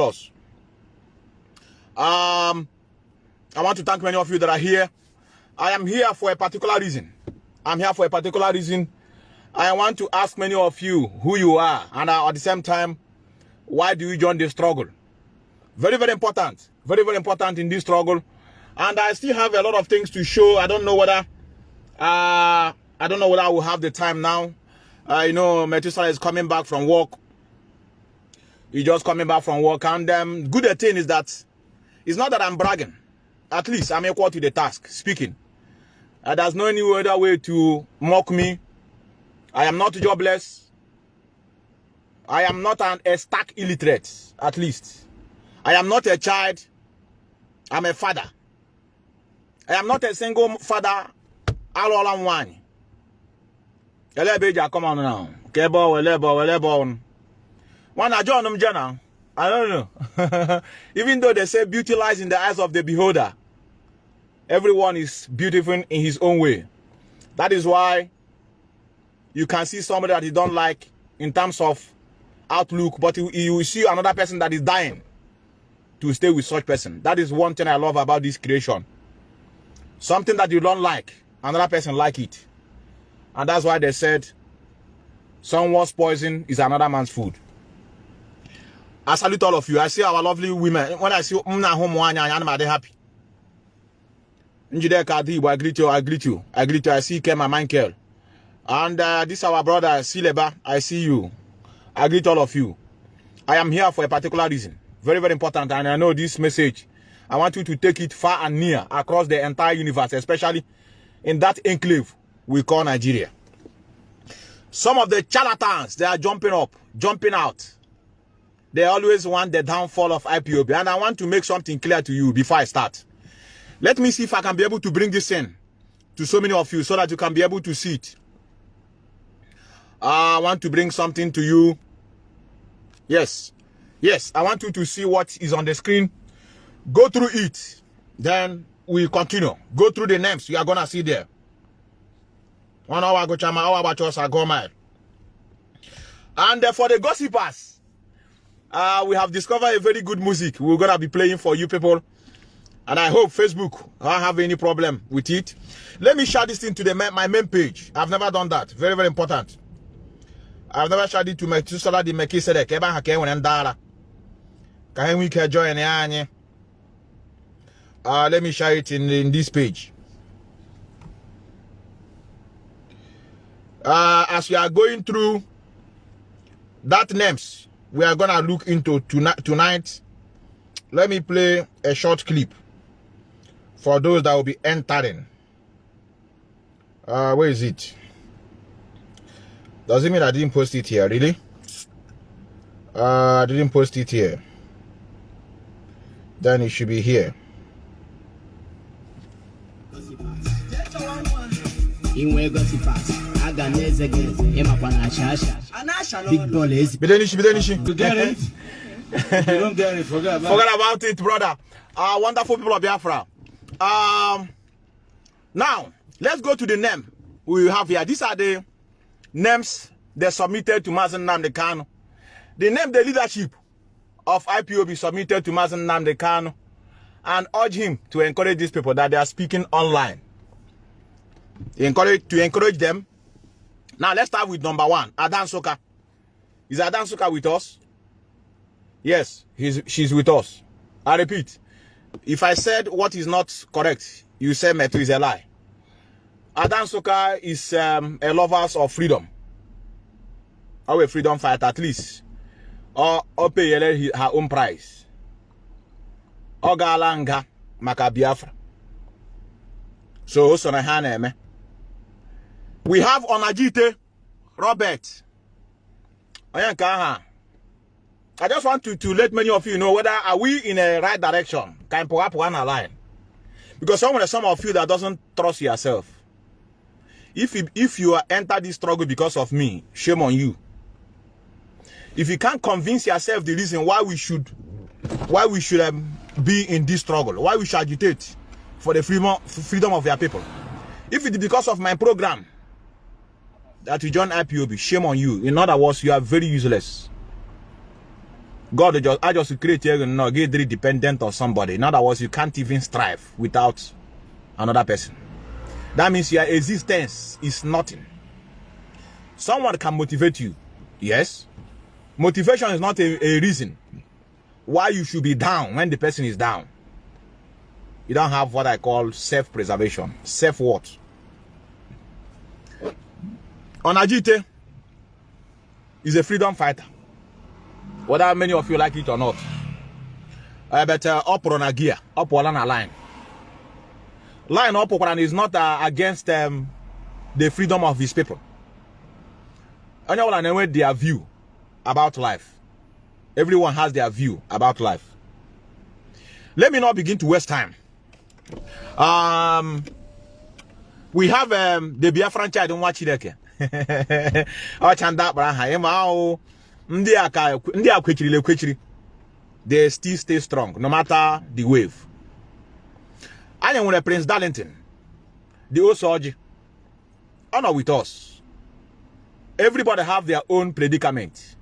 us. I want to thank many of you that are here. I am here for a particular reason. I'm here for a particular reason. I want to ask many of you who you are, and at the same time, why do you join the struggle? Very, very important. Very, very important in this struggle. And I still have a lot of things to show. I don't know whether I will have the time now. You know, Methuselah is coming back from work. He's just coming back from work. And good thing is that it's not that I'm bragging. At least I'm equal to the task, speaking. There's no any other way to mock me. I am not jobless. I am not a stark illiterate, at least. I am not a child. I'm a father. I am not a single father. All I'm one. Come on now. When I join them, I don't know. Even though they say beauty lies in the eyes of the beholder, everyone is beautiful in his own way. That is why you can see somebody that you don't like in terms of outlook, but you see another person that is dying to stay with such person. That is one thing I love about this creation. Something that you don't like, another person like it. And that's why they said someone's poison is another man's food. I salute all of you. I see our lovely women. When I see I'm happy. I greet you. I greet you. I greet you. I see my mind girl. And this is our brother Sileba. I see you. I greet all of you. I am here for a particular reason. Very, very important. And I know this message, I want you to take it far and near across the entire universe, especially in that enclave we call Nigeria. Some of the charlatans, they are jumping up, jumping out. They always want the downfall of IPOB. And I want to make something clear to you before I start. Let me see if I can be able to bring this in to so many of you so that you can be able to see it. I want to bring something to you. Yes. Yes, I want you to see what is on the screen. Go through it. Then we continue. Go through the names you are going to see there. 1 hour go chama, hour about us go mile. And for the gossipers, we have discovered a very good music we're going to be playing for you people. And I hope Facebook won't have any problem with it. Let me share this thing to my main page. I've never done that. Very, very important. I've never shared it to Methuselah the Melchizedek. Eba hake when ndara. Kahe we can join anye. Let me share it in this page. As we are going through that names we are gonna look into tonight, let me play a short clip for those that will be entering. Where is it? Does it mean I didn't post it here? Really? I didn't post it here. Then it should be here. Big dollars. Bidenishi. You get it? If you don't get it, forget about it, brother. Wonderful people of Biafra. Now, let's go to the name we have here. These are the names they submitted to Mazi Kanu. The name the leadership of IPOB submitted to Mazi Kanu and urge him to encourage these people that they are speaking online. To encourage them. Now let's start with number 1, Adan Soka. Is Adan Soka with us? Yes, she's with us. I repeat, if I said what is not correct, you say Methu is a lie. Adan Soka is a lover of freedom. Or a freedom fighter at least. Or pay her own price. Or galanga maka Biafra. So we have Onajite Robert. I just want to let many of you know whether are we in a right direction. Can perhaps one align? Because some of you that doesn't trust yourself. If you enter this struggle because of me, shame on you. If you can't convince yourself the reason why we should be in this struggle, why we should agitate for the freedom of your people. If it is because of my program that you join IPOB, shame on you. In other words, you are very useless. God just create you no get dependent on somebody. In other words, you can't even strive without another person. That means your existence is nothing. Someone can motivate you. Yes. Motivation is not a reason why you should be down when the person is down. You don't have what I call self-preservation, self-worth. Onajite is a freedom fighter. Whether many of you like it or not. But up on a gear, up on a line. Line up on is not against the freedom of his people. Anyone know their view about life. Everyone has their view about life. Let me not begin to waste time. We have the Biafran child in watch it. They still stay strong no matter the wave. And when Prince Darlington, the old soldier, honor with us. Everybody have their own predicament.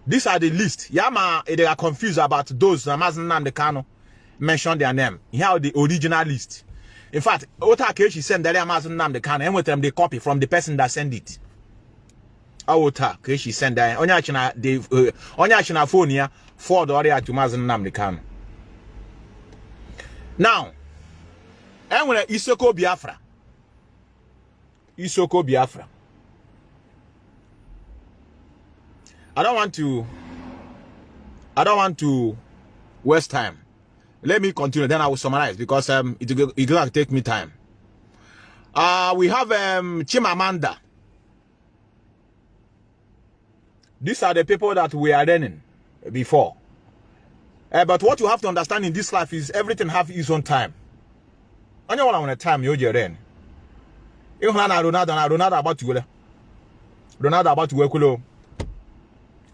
These are the list. Yama, they are confused about those Mazi Nnamdi Kanu mentioned their name. Here are the original list. In fact, Ota sent the Mazi Nnamdi Kanu and with them they copy from the person that sent it. Ota Keshi sent that. Onyachina phone here for the area to Mazi Nnamdi Kanu. Now, and when Isoko Biafra. Isoko Biafra. I don't want to waste time. Let me continue, then I will summarize because it's going to take me time. We have Chimamanda. These are the people that we are running before. But what you have to understand in this life is everything have its own time. I know when time you run. Ronaldo about to work.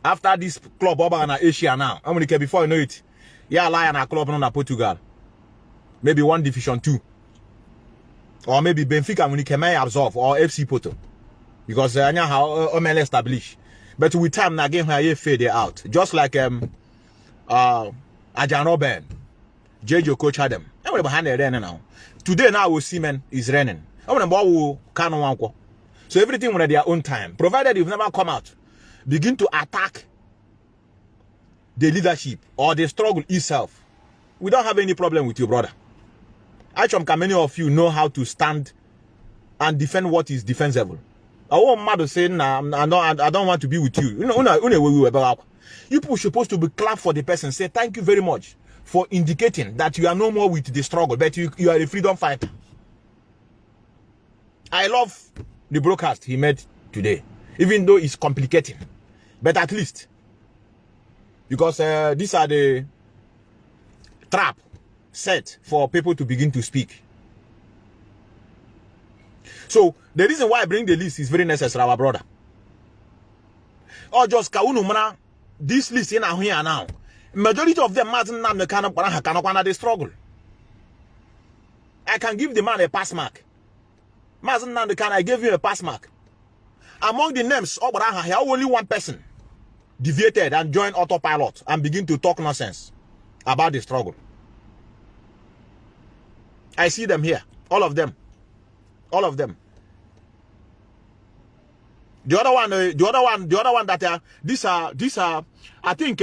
After this club over in Asia now, how many before you know it? Yeah, Lion a club in Portugal. Maybe one division 2. Or maybe Benfica when he may absorb or FC Porto. Because I know how ML established. But with time now again you fade out. Just like Ajano Ben. JJ coach had them. Everybody behind the running now. Today now we see men is running. Kanu. So everything will at their own time. Provided you've never come out. Begin to attack the leadership or the struggle itself. We don't have any problem with you, brother. Actually, many of you know how to stand and defend what is defensible. I want mother saying, I don't want to be with you. You people supposed to be clap for the person, say thank you very much for indicating that you are no more with the struggle, but you are a freedom fighter. I love the broadcast he made today, even though it's complicating. But at least, because these are the trap set for people to begin to speak. So, the reason why I bring the list is very necessary, our brother. Or just Kaunumana, this list in here now. Majority of them, Mazi Nnamdi Kanu, they struggle. I can give the man a pass mark. Mazi Nnamdi Kanu, I gave you a pass mark. Among the names, only one person deviated and joined autopilot and begin to talk nonsense about the struggle. I see them here, all of them, all of them. The other one that these are. I think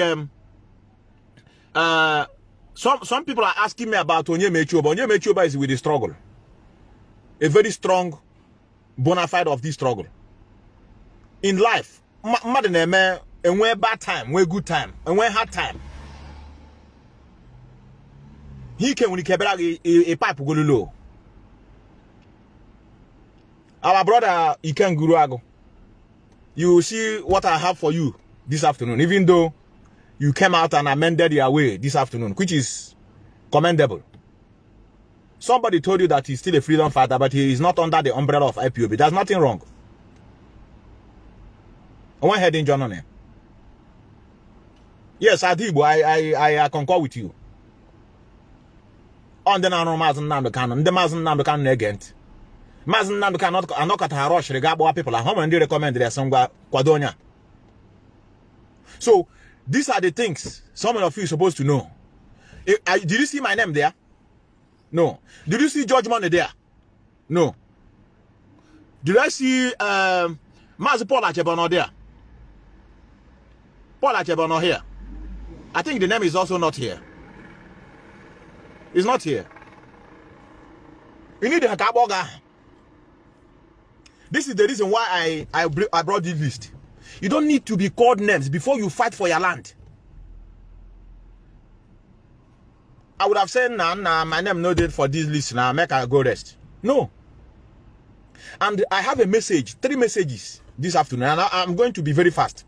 some people are asking me about Onye Mechuba. Onye Mechuba is with the struggle, a very strong bona fide of this struggle. In life, and when bad time, when good time, and when hard time, he can when he can a pipe go low. Our brother Iken Guruago, you see what I have for you this afternoon, even though you came out and amended your way this afternoon, which is commendable. Somebody told you that he's still a freedom fighter, but he is not under the umbrella of IPOB. There's nothing wrong. I want heading John on him. Yes, Adibu, I concur with you. On the Mazi Nnamdi Kanu, the Mazi Nnamdi Kanu again. Mazi Nnamdi Kanu not at rush regard what people are home and they recommend their song Kwadonya. So These are the things some of you are supposed to know. Did you see my name there? No. Did you see George Money there? No. Did I see Mazi Methuselah there? Paul Achebono here. I think the name is also not here. It's not here. You need a Kaboga. This is the reason why I brought this list. You don't need to be called names before you fight for your land. I would have said, nah, my name no date for this list now. Make I go rest. No. And I have a message, 3 messages this afternoon, and I'm going to be very fast.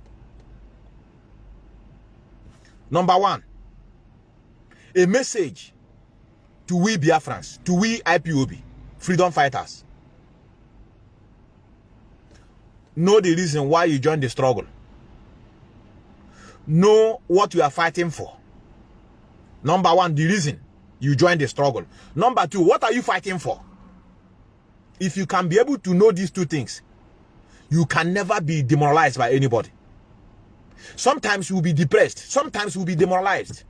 Number 1, a message to we Biafrans, to we Ipob, freedom fighters. Know the reason why you joined the struggle. Know what you are fighting for. Number 1, the reason you joined the struggle. Number 2, what are you fighting for? If you can be able to know these 2 things, you can never be demoralized by anybody. Sometimes you will be depressed. Sometimes you will be demoralized.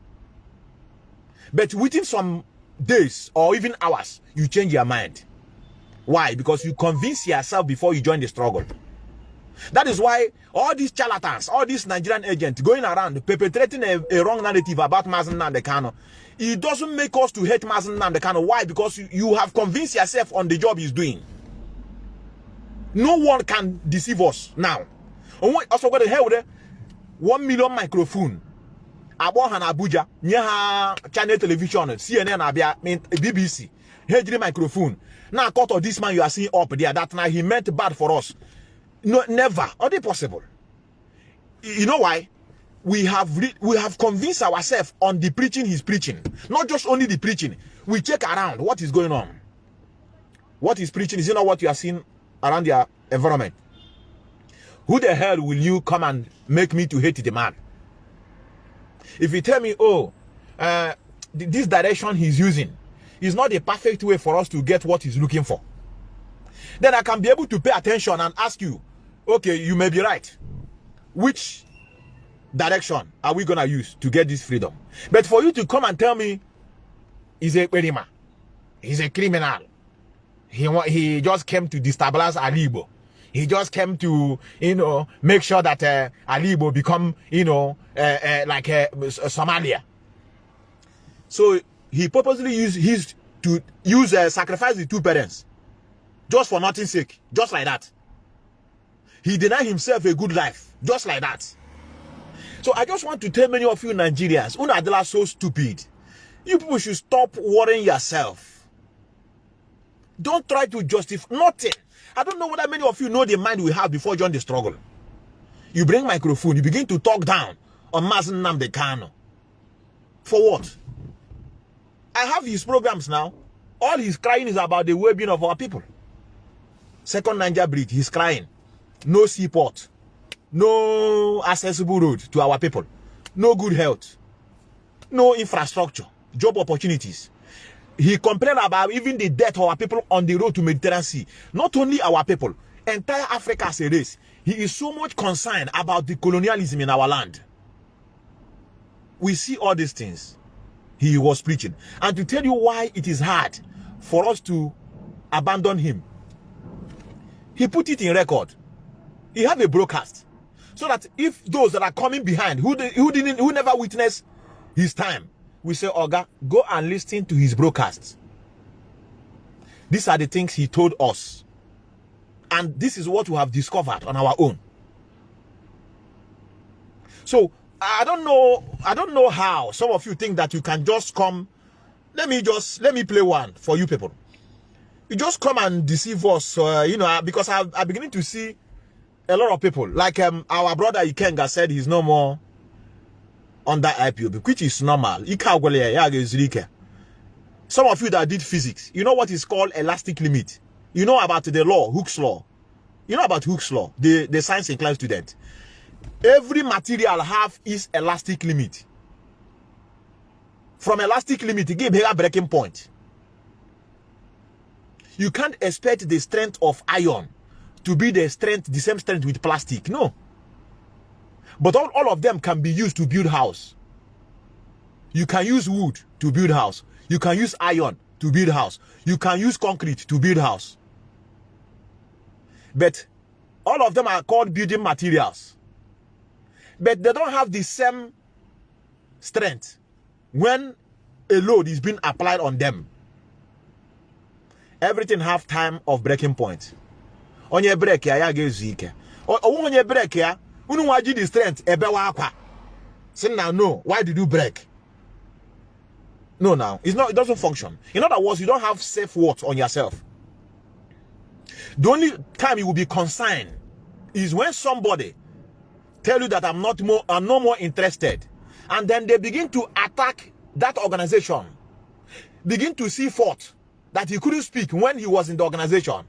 But within some days or even hours, you change your mind. Why? Because you convince yourself before you join the struggle. That is why all these charlatans, all these Nigerian agents going around perpetrating a wrong narrative about Nnamdi Kanu, it doesn't make us to hate Nnamdi Kanu. Why? Because you have convinced yourself on the job he's doing. No one can deceive us now. Also got to hell with 1 million microphone. Abohan Abuja, near channel television, CNN, BBC, HD microphone. Now, cut of this man you are seeing up there, that now he meant bad for us. No, never. Are they possible? You know why? We have convinced ourselves on the preaching he's preaching. Not just only the preaching. We check around what is going on. What he's preaching is, you know what you are seeing around your environment. Who the hell will you come and make me to hate the man? If you tell me, oh, this direction he's using is not the perfect way for us to get what he's looking for, then I can be able to pay attention and ask you, okay, you may be right. Which direction are we going to use to get this freedom? But for you to come and tell me he's a EKERIMA, he's a criminal, he just came to destabilize Alibo, he just came to, you know, make sure that Alibo become, you know, like Somalia. So he purposely sacrifice the 2 parents just for nothing's sake, just like that. He denied himself a good life, just like that. So I just want to tell many of you Nigerians, Unadela so stupid. You people should stop worrying yourself. Don't try to justify nothing. I don't know whether many of you know the mind we have before joining the struggle. You bring microphone, you begin to talk down on Mazi Nnamdi Kanu. For what? I have his programs now. All he's crying is about the well-being of our people. Second Niger Bridge, he's crying. No seaport. No accessible road to our people. No good health. No infrastructure. Job opportunities. He complained about even the death of our people on the road to Mediterranean Sea. Not only our people, entire Africa as a race. He is so much concerned about the colonialism in our land. We see all these things he was preaching. And to tell you why it is hard for us to abandon him, he put it in record. He have a broadcast. So that if those that are coming behind, who never witnessed his time, we say, Oga, go and listen to his broadcasts. These are the things he told us. And this is what we have discovered on our own. So I don't know how some of you think that you can just come. Let me play one for you people. You just come and deceive us, you know, because I'm beginning to see a lot of people, like our brother Ikenga said he's no more under IPOB, which is normal. Some of you that did physics, you know what is called elastic limit. You know about the law, Hooke's law. You know about Hooke's law, the science inclined student. Every material have its elastic limit. From elastic limit, it gives a breaking point. You can't expect the strength of iron to be the same strength with plastic. No. But all of them can be used to build house. You can use wood to build house. You can use iron to build house. You can use concrete to build house. But all of them are called building materials. But they don't have the same strength when a load is being applied on them. Everything have time of breaking point. On your break, ya get zike. On your break, ya, unu waji the strength, ebe wakwa. Say now, no. Why did you break? No, now it's not. It doesn't function. In other words, you don't have safe words on yourself. The only time you will be concerned is when somebody tell you that I'm no more interested, and then they begin to attack that organization, begin to see fault that he couldn't speak when he was in the organization.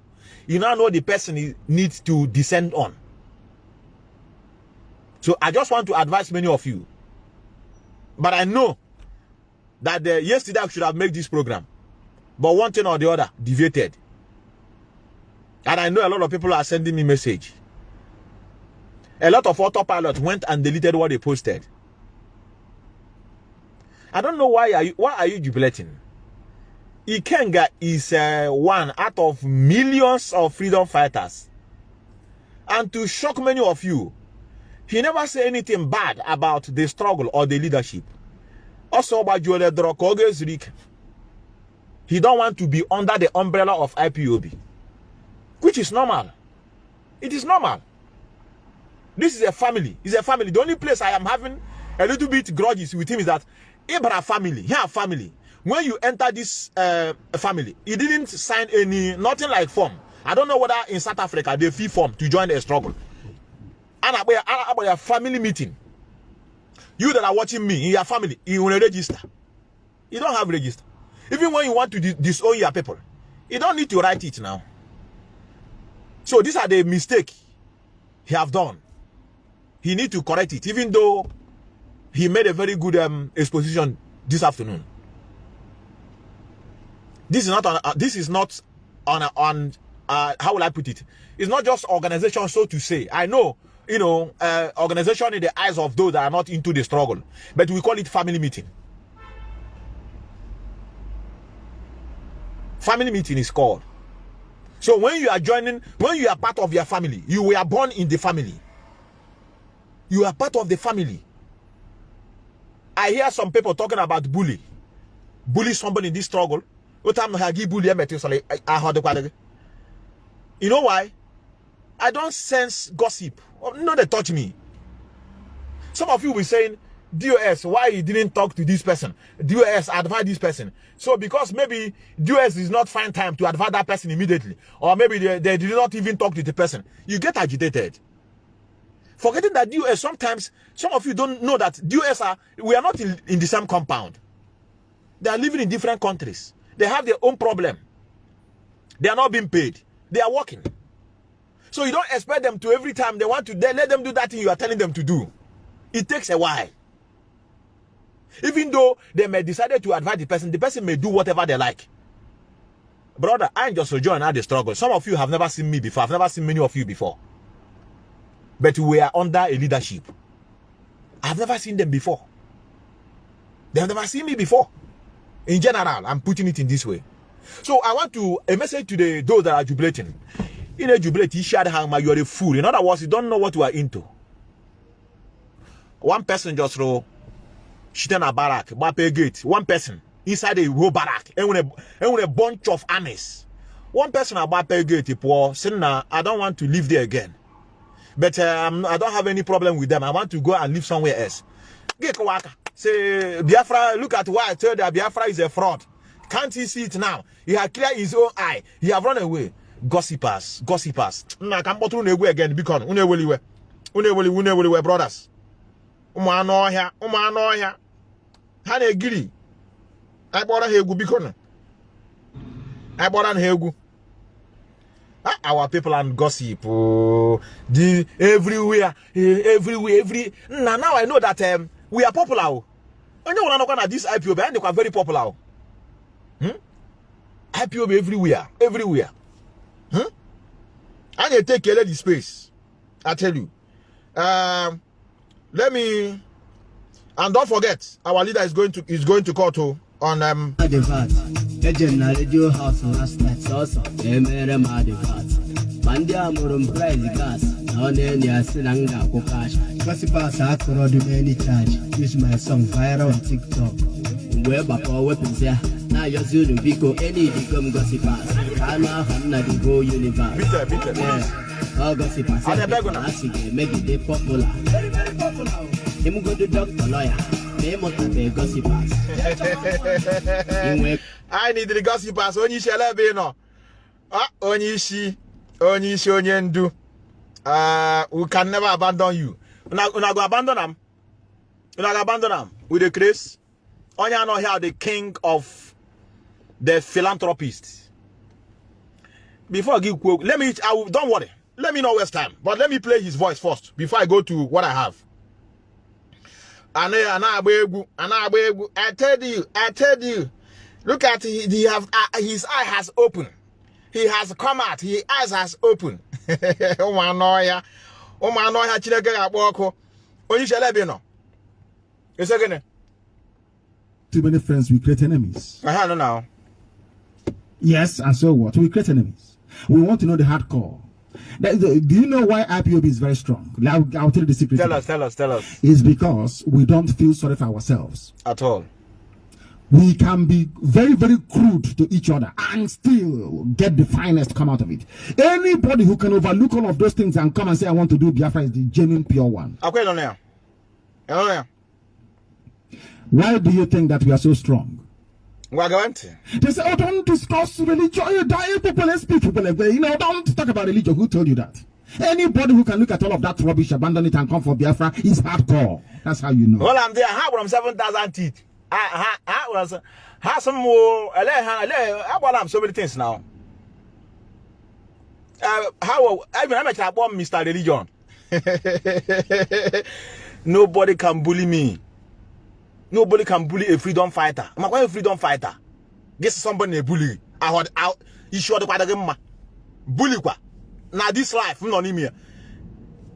You now know the person he needs to descend on. So I just want to advise many of you, but I know that yesterday I should have made this program, but one thing or the other deviated. And I know a lot of people are sending me message. A lot of autopilot went and deleted what they posted. I don't know why are you jubilating? Ikenga is one out of millions of freedom fighters. And to shock many of you, he never said anything bad about the struggle or the leadership. Also about he don't want to be under the umbrella of IPOB, which is normal. It is normal. This is a family. It's a family. The only place I am having a little bit grudges with him is that Ibra family, here family. When you enter this family, he didn't sign nothing like form. I don't know whether in South Africa they fee form to join the struggle. And about a family meeting. You that are watching me in your family, you will register. You don't have register. Even when you want to disown your people, you don't need to write it now. So these are the mistakes he have done. He need to correct it, even though he made a very good exposition this afternoon. This is not on how will I put it? It's not just organization, so to say. I know, you know, organization in the eyes of those that are not into the struggle, but we call it family meeting. Family meeting is called. So when you are joining, when you are part of your family, you were born in the family. You are part of the family. I hear some people talking about bully somebody in this struggle. You know why? I don't sense gossip. No, they touch me. Some of you will be saying, DOS, why you didn't talk to this person? DOS, advise this person. So because maybe DOS is not find time to advise that person immediately, or maybe they did not even talk to the person, you get agitated. Forgetting that DOS, sometimes some of you don't know that DOS we are not in the same compound. They are living in different countries. They have their own problem. They are not being paid. They are working. So you don't expect them to every time they want to, let them do that thing you are telling them to do. It takes a while. Even though they may decide to advise the person may do whatever they like. Brother, I ain't just joining the struggle. Some of you have never seen me before. I've never seen many of you before. But we are under a leadership. I've never seen them before. They've never seen me before. In general, I'm putting it in this way. So I want a message to those that are jubilating. In a jubilate, you are a fool. In other words, you don't know what you are into. One person just wrote, shit in a barrack, Bape gate. One person inside a whole barrack, and with a bunch of armies. One person at Bape gate, saying, I don't want to live there again. But I don't have any problem with them. I want to go and live somewhere else. Say, Biafra, look at why I told you Biafra is a fraud. Can't he see it now? He had cleared his own eye. He have run away. Gossipers. I can't go through again because brothers. Hane giri. I bought a hegu because I bought a hegu. Our people and gossip. Everywhere. Now I know that we are popular. I know we're not going to this IPOB, and they are very popular. IPOB everywhere. And they take care of the space. I tell you. Let me, and don't forget, our leader is going to court on Legend radio house last night also. Mandia Murum prize gas. On any Sinanga Kokash. Gossipers are for the many charge. Use my song viral on TikTok. Web up or weapons there. Now you're soon Vico any become gossipers. Kanu Hanna the go universe. Yeah. All gossipers. Make it popular. Very, very popular. Him go to doctor lawyer. Gossipers. I need the gossipers. Only shall be no. Only she onyendu. We can never abandon you. Una go abandon them. Una go abandon them with the grace. Only know here the king of the philanthropists. Before I give quote, don't worry. Let me not waste time. But let me play his voice first before I go to what I have. I tell you. Look at his eye has opened. He has come out. His eyes has opened. Oh my noya. Chineke ga-akpọ onye shele bi no. You say again. Too many friends we create enemies. No now. Yes, and so what? We create enemies. We want to know the hardcore. Do you know why IPOB is very strong? I'll tell you the secret. Tell us. It's because we don't feel sorry for ourselves. At all. We can be very, very crude to each other and still get the finest come out of it. Anybody who can overlook all of those things and come and say, I want to do Biafra is the genuine pure one. Why do you think that we are so strong? We're going to. They say, oh, don't discuss religion. You die, people, let's speak. People, don't talk about religion. Who told you that? Anybody who can look at all of that rubbish, abandon it, and come for Biafra is hardcore. That's how you know. Well, I'm there. How from 7,000 teeth? How some more? I'm so many things now. How I'm Mr. Religion. Nobody can bully me. Nobody can bully a freedom fighter. I'm a freedom fighter. Guess somebody a bully. You sure the bully kwa. Now this life, no me.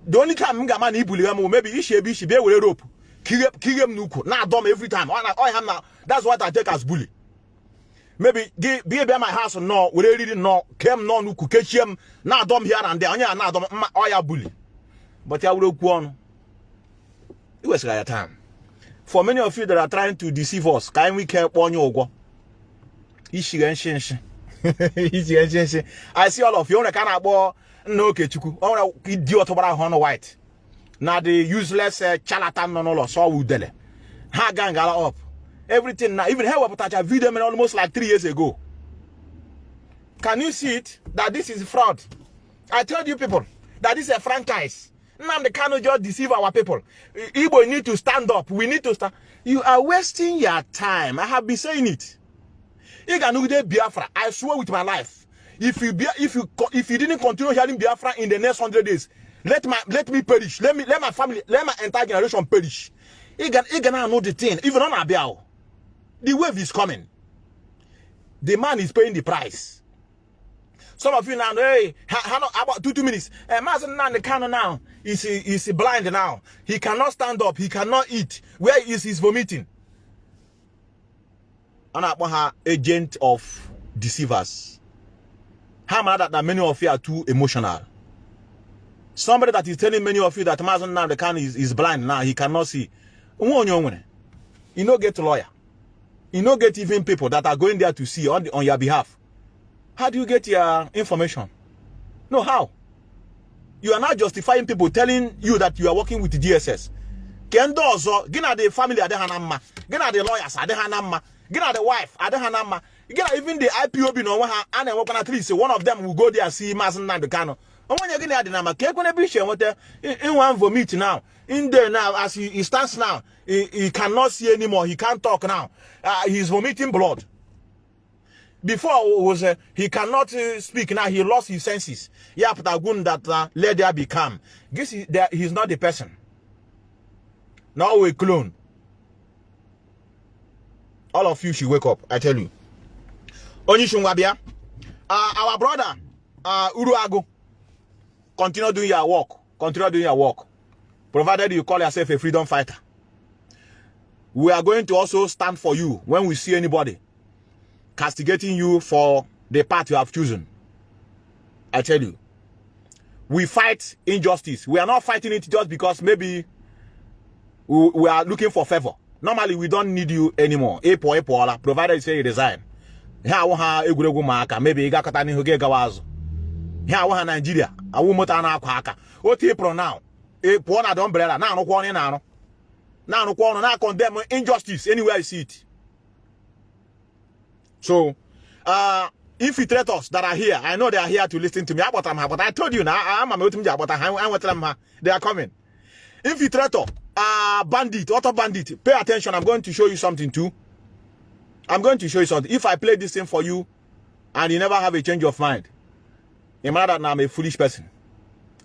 The only time man bully maybe he should be with rope. Kill him nuko. Now dumb every time. That's what I take as bully. Maybe be at my house or no, we really no, came no nuku, catch him, now dumb here and there. Now dumb bully. But I will go on. It was like a time. For many of you that are trying to deceive us, can we care on your go? I see all of you. No kechuku. Idiot about white. Now the useless charlatan no so we dele. Ha gang up. Everything now. Even how touch a video almost like 3 years ago. Can you see it? That this is fraud. I told you people that this is a franchise. Nnamdi Kanu just deceive our people. Igbo need to stand up. We need to stand. You are wasting your time. I have been saying it. Biafra. I swear with my life. If you didn't continue hearing Biafra in the next 100 days, let me perish. Let my family, let my entire generation perish. You gonna know the thing. Even on Abiao, the wave is coming. The man is paying the price. Some of you now, hey, about 2 minutes. Mazi Nnamdi Kanu now is blind now. He cannot stand up. He cannot eat. Where is his vomiting? An agent of deceivers. How mad that many of you are too emotional? Somebody that is telling many of you that Mazi Nnamdi Kanu is blind now. He cannot see. You no get a lawyer. You no get even people that are going there to see on your behalf. How do you get your information? No, how? You are not justifying people telling you that you are working with the DSS. Kendo also, gina the family adehanama, gina the lawyers adehanama, gina the wife adehanama, gina even the IPOB no one and at least one of them will go there and see Mazi Nnamdi Kanu. And when you're getting adenama, kekone bishe what in one vomit now. In there now, as he stands now, he cannot see anymore. He can't talk now. He's vomiting blood. Before was he cannot speak now. He lost his senses. Yeah, but that let there be calm. This is that he's not the person. Now we clone. All of you should wake up. I tell you. Onishungwabia, our brother Uruago, continue doing your work. Continue doing your work. provided you call yourself a freedom fighter. We are going to also stand for you when we see anybody castigating you for the path you have chosen. I tell you, we fight injustice. We are not fighting it just because maybe we are looking for favor. Normally, we don't need you anymore. Provided you say you resign. Maybe you got here Nigeria. I will mota na kwaka. What April now? April na umbrella. Now no kwani na no. Now no kwani na condemn injustice anywhere I see it. So, infiltrators that are here, I know they are here to listen to me. But I told you now, I'm they are coming. Infiltrator, bandit, auto bandit. Pay attention. I'm going to show you something too. I'm going to show you something. If I play this thing for you, and you never have a change of mind, it matter that now I'm a foolish person.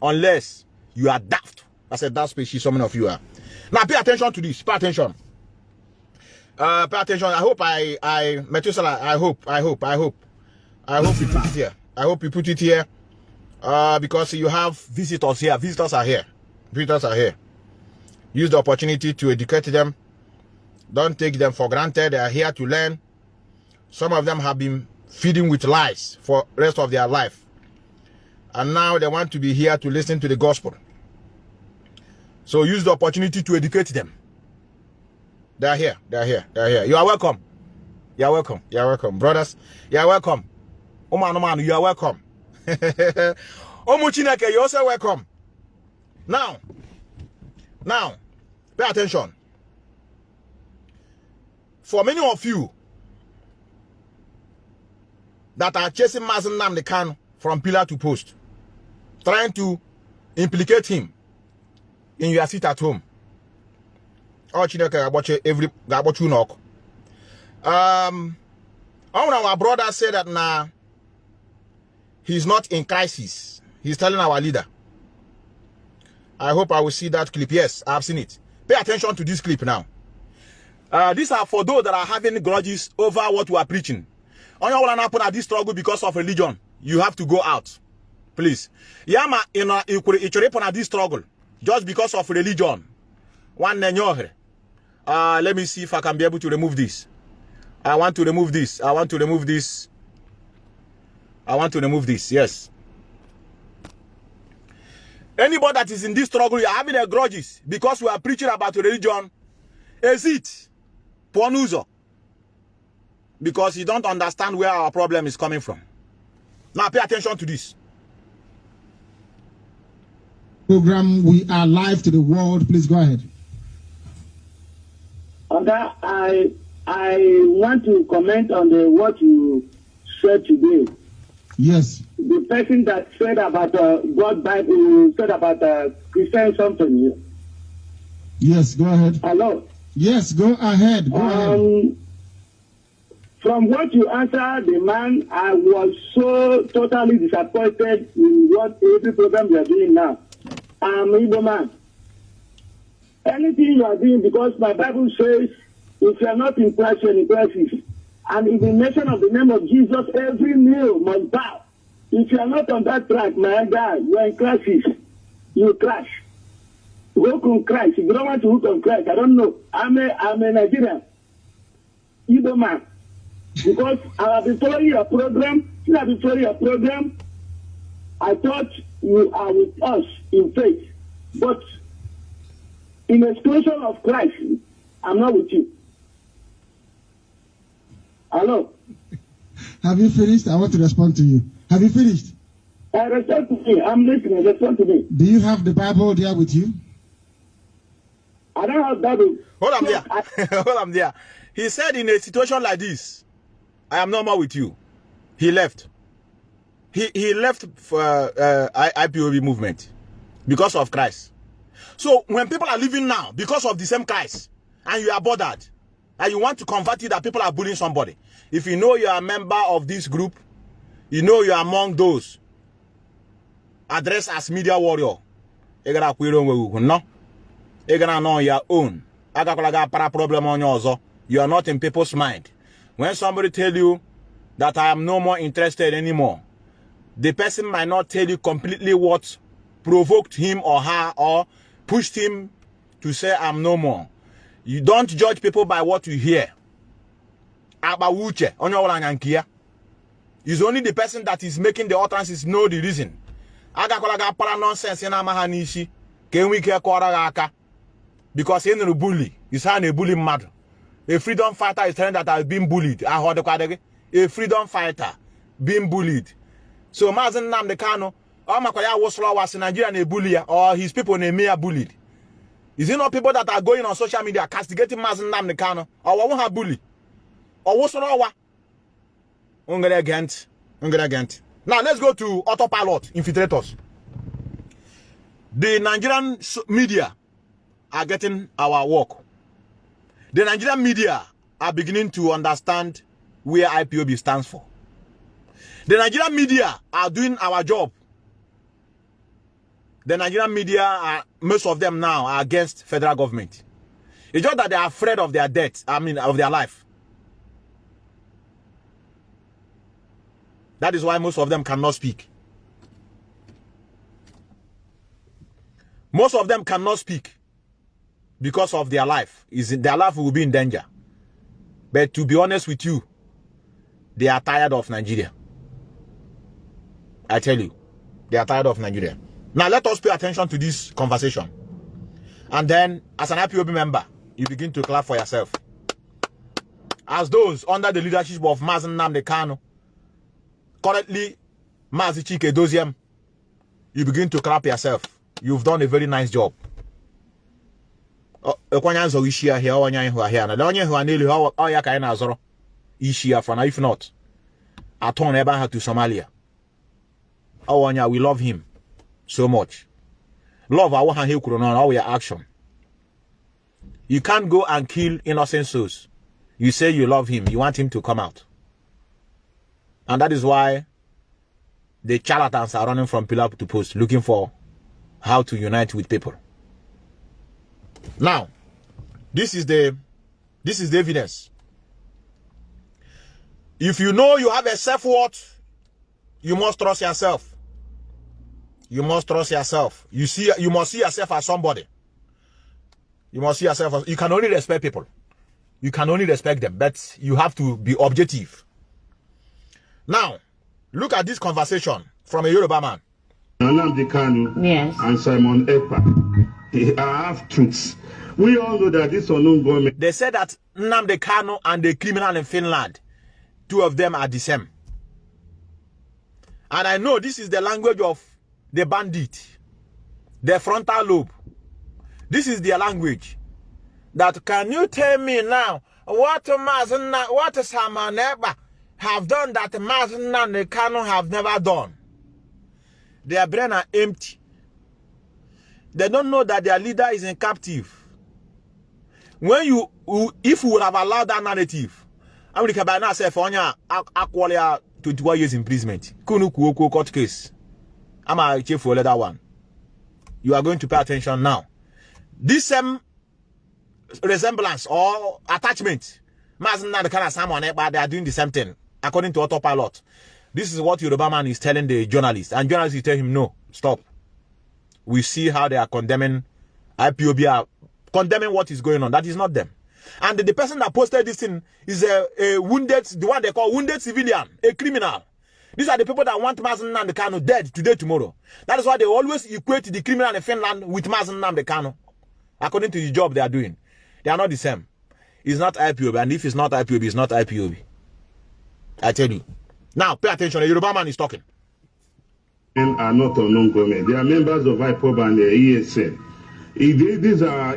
Unless you are daft. I said that species, so many of you are. Now pay attention to this. Pay attention. Pay attention. I hope Methuselah, I hope you put it here. I hope you put it here. Because you have visitors here. Visitors are here. Visitors are here. Use the opportunity to educate them. Don't take them for granted. They are here to learn. Some of them have been feeding with lies for the rest of their life. And now they want to be here to listen to the gospel. So use the opportunity to educate them. They are here. They are here. They are here. You are welcome. You are welcome. You are welcome. Brothers, you are welcome. Oman, you are welcome. Omuchineke, you are also welcome. Now, pay attention. For many of you that are chasing Mazi Nnamdi Kanu from pillar to post, trying to implicate him in your seat at home. Oh, Chineke, about you knock. Our brother said that now he's not in crisis. He's telling our leader. I hope I will see that clip. Yes, I've seen it. Pay attention to this clip now. These are for those that are having grudges over what we are preaching. On your one happen at this struggle because of religion. You have to go out. Please. Yama in this struggle just because of religion. One let me see if I can be able to remove this. I want to remove this. I want to remove this. I want to remove this. Yes. Anybody that is in this struggle, you are having a grudges because we are preaching about religion. Is it? Ponuzo. Because you don't understand where our problem is coming from. Now pay attention to this. Program, we are live to the world. Please go ahead. Oga, I want to comment on what you said today. Yes. The person that said about God Bible, said about Christian something. Yes, go ahead. Hello. Yes, go ahead. Go ahead. From what you answered the man, I was so totally disappointed in what every program you are doing now. I'm Igbo man. Anything you are doing, because my Bible says, if you are not in Christ, you are in crisis. And in the nation of the name of Jesus, every knee must bow. If you are not on that track, my guy, you are in crisis. You crash. Hook on Christ. If you don't want to hook on Christ, I don't know. I'm a Nigerian. Igbo man. Because I have been following your program. Since I have been following your program, I thought you are with us in faith. But in a situation of Christ, I'm not with you. Hello? Have you finished? I want to respond to you. Have you finished? Respond to me. I'm listening. Respond to me. Do you have the Bible there with you? I don't have Bible. Hold on there. Hold on there. He said in a situation like this, I am no more with you. He left. He left for IPOB movement because of Christ. So when people are living now because of the same Christ, and you are bothered, and you want to convert it that people are bullying somebody, if you know you are a member of this group, you know you are among those addressed as media warrior, you're gonna know your own. Problem on yours. You are not in people's mind. When somebody tell you that I am no more interested anymore, the person might not tell you completely what provoked him or her or pushed him to say, I'm no more. You don't judge people by what you hear. It's only the person that is making the utterances know the reason. Nonsense because he's a bully. He's a bully mad. A freedom fighter is telling that I've been bullied. A freedom fighter being bullied. So Mazi Nnamdi Kanu, was Nigeria a bully or his people are bullied. Is it not people that are going on social media castigating Mazi Nnamdi Kanu or won't have bully? Or what's wrong? Now let's go to autopilot infiltrators. The Nigerian media are getting our work. The Nigerian media are beginning to understand where IPOB stands for. The Nigerian media are doing our job. The Nigerian media are, most of them now are against federal government. It's just that they are afraid of their death, of their life. That is why most of them cannot speak. Most of them cannot speak because of their life. Their life will be in danger. But to be honest with you, they are tired of Nigeria. I tell you, they are tired of Nigeria. Now let us pay attention to this conversation. And then, as an IPOB member, you begin to clap for yourself. As those under the leadership of Mazi Nnamdi Kanu, currently Mazi Chike Doziem, you begin to clap yourself. You've done a very nice job. If not, I turn ever to Somalia. We love him so much. Love our action. You can't go and kill innocent souls. You say you love him, you want him to come out. And that is why the charlatans are running from pillar to post, looking for how to unite with people. Now, this is the evidence. If you know you have a self-worth, you must trust yourself. You must trust yourself. You must see yourself as somebody. You must see yourself as, you can only respect people. You can only respect them, but you have to be objective. Now, look at this conversation from a Yoruba man. Nnamdi Kanu, yes, and Simon Ekpa. They have truths. We all know that this unknown government. They said that Nnamdi Kanu and the criminal in Finland, two of them are the same. And I know this is the language of the bandit, the frontal lobe. This is their language. That can you tell me now what Simon Ekpa have done that Mazi Nnamdi Kanu have never done? Their brain are empty. They don't know that their leader is in captive. When if we would have allowed that narrative, America by now say for 21 years imprisonment. Kunu Kuoko court case. I'm a chief for that one. You are going to pay attention now. This same resemblance or attachment, Mazi Nnamdi Kanu and Simon Ekpa, they are doing the same thing. According to autopilot. This is what Yoruba man is telling the journalist. And journalists tell him, no, stop. We see how they are condemning, IPOB are condemning what is going on. That is not them. And the person that posted this thing is a wounded, the one they call wounded civilian, a criminal. These are the people that want Mazi Nnamdi Kanu dead today, tomorrow. That is why they always equate the criminal in Finland with Mazi Nnamdi Kanu. According to the job they are doing. They are not the same. It's not IPOB. And if it's not IPOB, it's not IPOB. I tell you. Now, pay attention. The Yoruba man is talking. And are not unknown government. They are members of Ipob and the ESN. These are,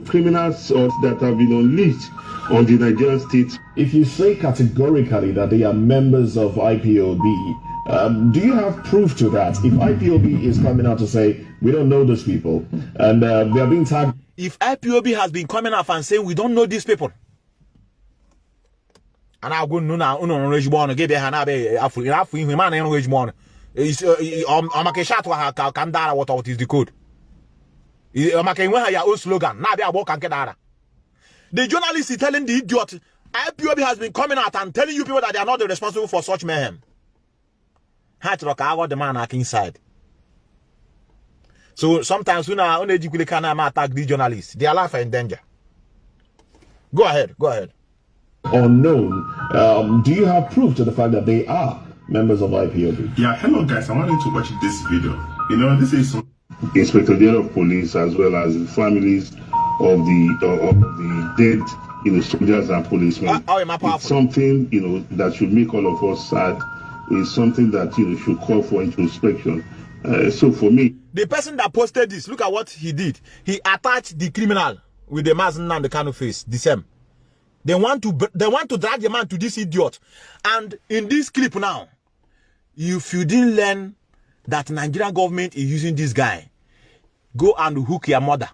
criminals that have been unleashed on the Nigerian state. If you say categorically that they are members of IPOB, do you have proof to that? If IPOB is coming out to say, we don't know those people, and they are being tagged. If IPOB has been coming out and saying, we don't know these people, and I go now, get what is the code? Slogan. The journalist is telling the idiot, IPOB has been coming out and telling you people that they are not responsible for such mayhem. I got the man inside. So sometimes when I attack these journalists, their life are in danger. Go ahead. Unknown. Do you have proof to the fact that they are members of IPOB? Yeah, hello guys. I wanted to watch this video. You know, this is Inspector General of Police as well as the families of the dead, soldiers and policemen. It's something, that should make all of us sad. It's something that, should call for introspection. So for me, the person that posted this, look at what he did. He attached the criminal with the Mazi and the Kanu face, the same. They want to drag the man to this idiot. And in this clip now, if you didn't learn that Nigerian government is using this guy, go and hook your mother.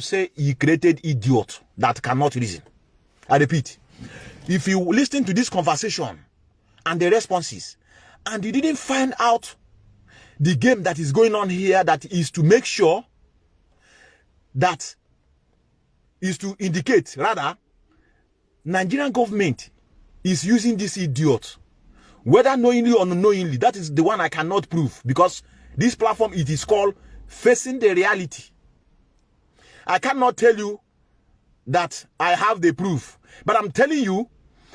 Say he created idiot that cannot reason. I repeat, if you listen to this conversation and the responses, and you didn't find out the game that is going on here, that is to make sure, that is to indicate, rather, Nigerian government is using this idiot, whether knowingly or unknowingly. That is the one I cannot prove, because this platform, it is called Facing the Reality. I cannot tell you that I have the proof, but I'm telling you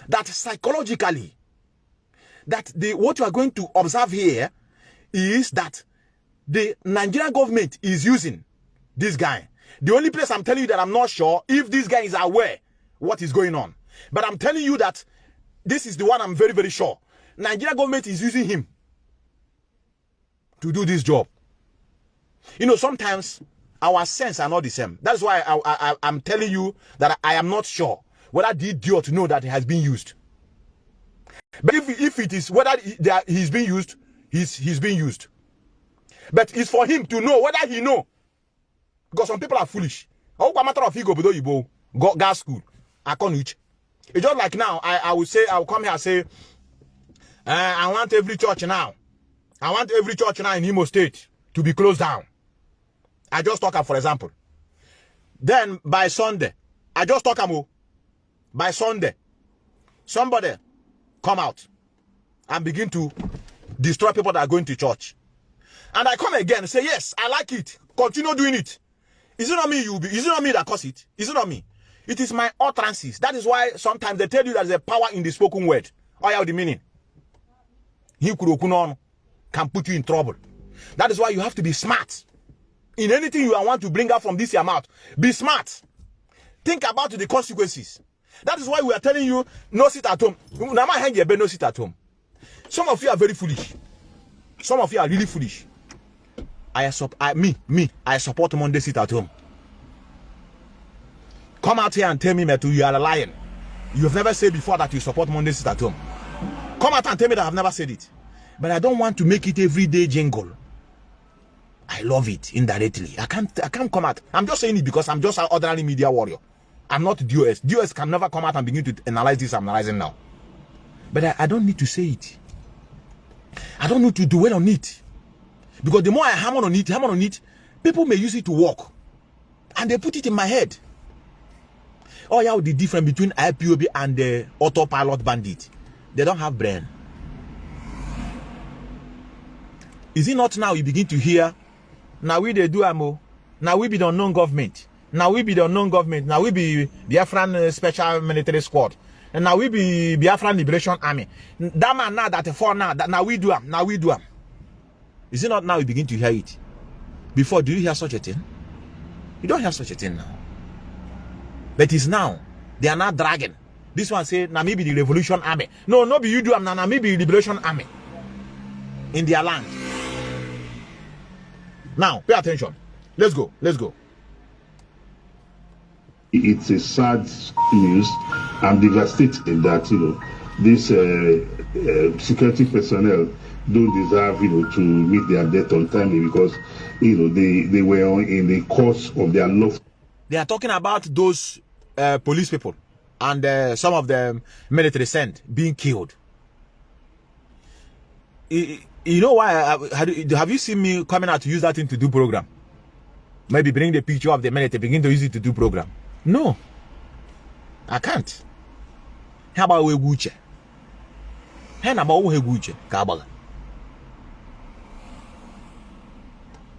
that psychologically, that what you are going to observe here is that the Nigerian government is using this guy. The only place I'm telling you that I'm not sure if this guy is aware what is going on, but I'm telling you that this is the one I'm very, very sure. Nigerian government is using him to do this job. Sometimes our sense are not the same. That's why I'm telling you that I am not sure whether the idiot know that he has been used. But if it is whether he's being used, he's being used. But it's for him to know whether he know. Because some people are foolish. How come matter of ego below you go gas school? I can't reach. It's just like now, I will come here and say, I want every church now. I want every church now in Imo State to be closed down. I just talk, for example. Then by Sunday, I just talk by Sunday, somebody come out and begin to destroy people that are going to church. And I come again and say, yes, I like it. Continue doing it. Is it not me is it not me that cause it? Is it not me? It is my utterances. That is why sometimes they tell you there's a power in the spoken word. Oh, yeah, the meaning. He can put you in trouble. That is why you have to be smart. In anything you want to bring out from this your mouth, be smart. Think about the consequences. That is why we are telling you, no sit at home. No sit at home. Some of you are very foolish. Some of you are really foolish. I support Monday sit at home. Come out here and tell me, Metu, you are a lion. You have never said before that you support Monday sit at home. Come out and tell me that I've never said it. But I don't want to make it everyday jingle. I love it indirectly. I can't come out. I'm just saying it because I'm just an ordinary media warrior. I'm not DOS. DOS can never come out and begin to analyze this I'm analyzing now. But I don't need to say it. I don't need to dwell on it. Because the more I hammer on it, people may use it to walk. And they put it in my head. Oh yeah, the difference between IPOB and the autopilot bandit. They don't have brain. Is it not now you begin to hear, now we they do amo, now we be the unknown government, now we be the unknown government, now we be Biafran special military squad, and now we be Biafran Liberation Army. That man now that for now, that now we do am, now we do am. Is it not now you begin to hear it? Before, do you hear such a thing? You don't hear such a thing now. But it's now. They are not dragging. This one say, now maybe the Revolution Army. No, no be you do am, now maybe the Liberation Army. In their land. Now, pay attention. Let's go. Let's go. It's a sad news. I'm devastated that, this security personnel don't deserve, to meet their death on time because, they were in the course of their love. They are talking about those police people and some of them military sent being killed. You know why? Have you seen me coming out to use that thing to do program? Maybe bring the picture of the military, begin to use it to do program. No, I can't. How about we Gucci? How about we Gucci?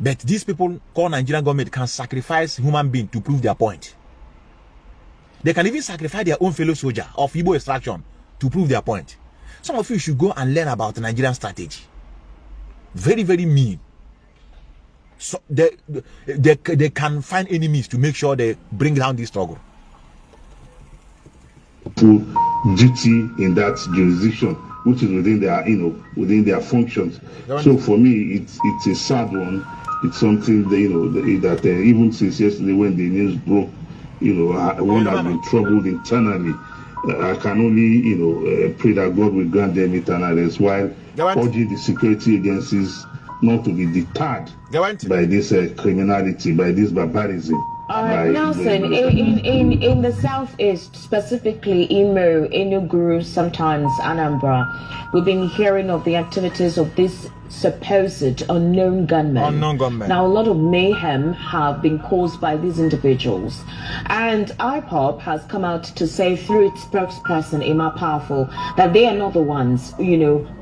But these people called Nigerian government can sacrifice human being to prove their point. They can even sacrifice their own fellow soldier of Igbo extraction to prove their point. Some of you should go and learn about Nigerian strategy. Very, very mean. So they can find enemies to make sure they bring down this struggle. Full duty in that jurisdiction, which is within their, within their functions. So for me, it's a sad one. It's something that, that even since yesterday when the news broke, one has been troubled internally. I can only, pray that God will grant them eternal rest while urging the security agencies not to be deterred by this criminality, by this barbarism. Nelson, in the southeast, specifically Imo, Enugu, sometimes Anambra, we've been hearing of the activities of this supposed unknown gunmen. Now, a lot of mayhem have been caused by these individuals, and Ipob has come out to say through its spokesperson, Emma Powerful, that they are not the ones,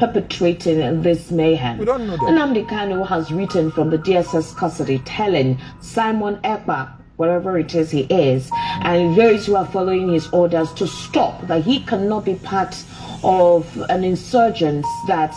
perpetrating this mayhem. We don't know that. Nnamdi Kanu has written from the DSS custody telling Simon Ekpa, wherever it is he is, and those who are following his orders to stop, that he cannot be part of an insurgence that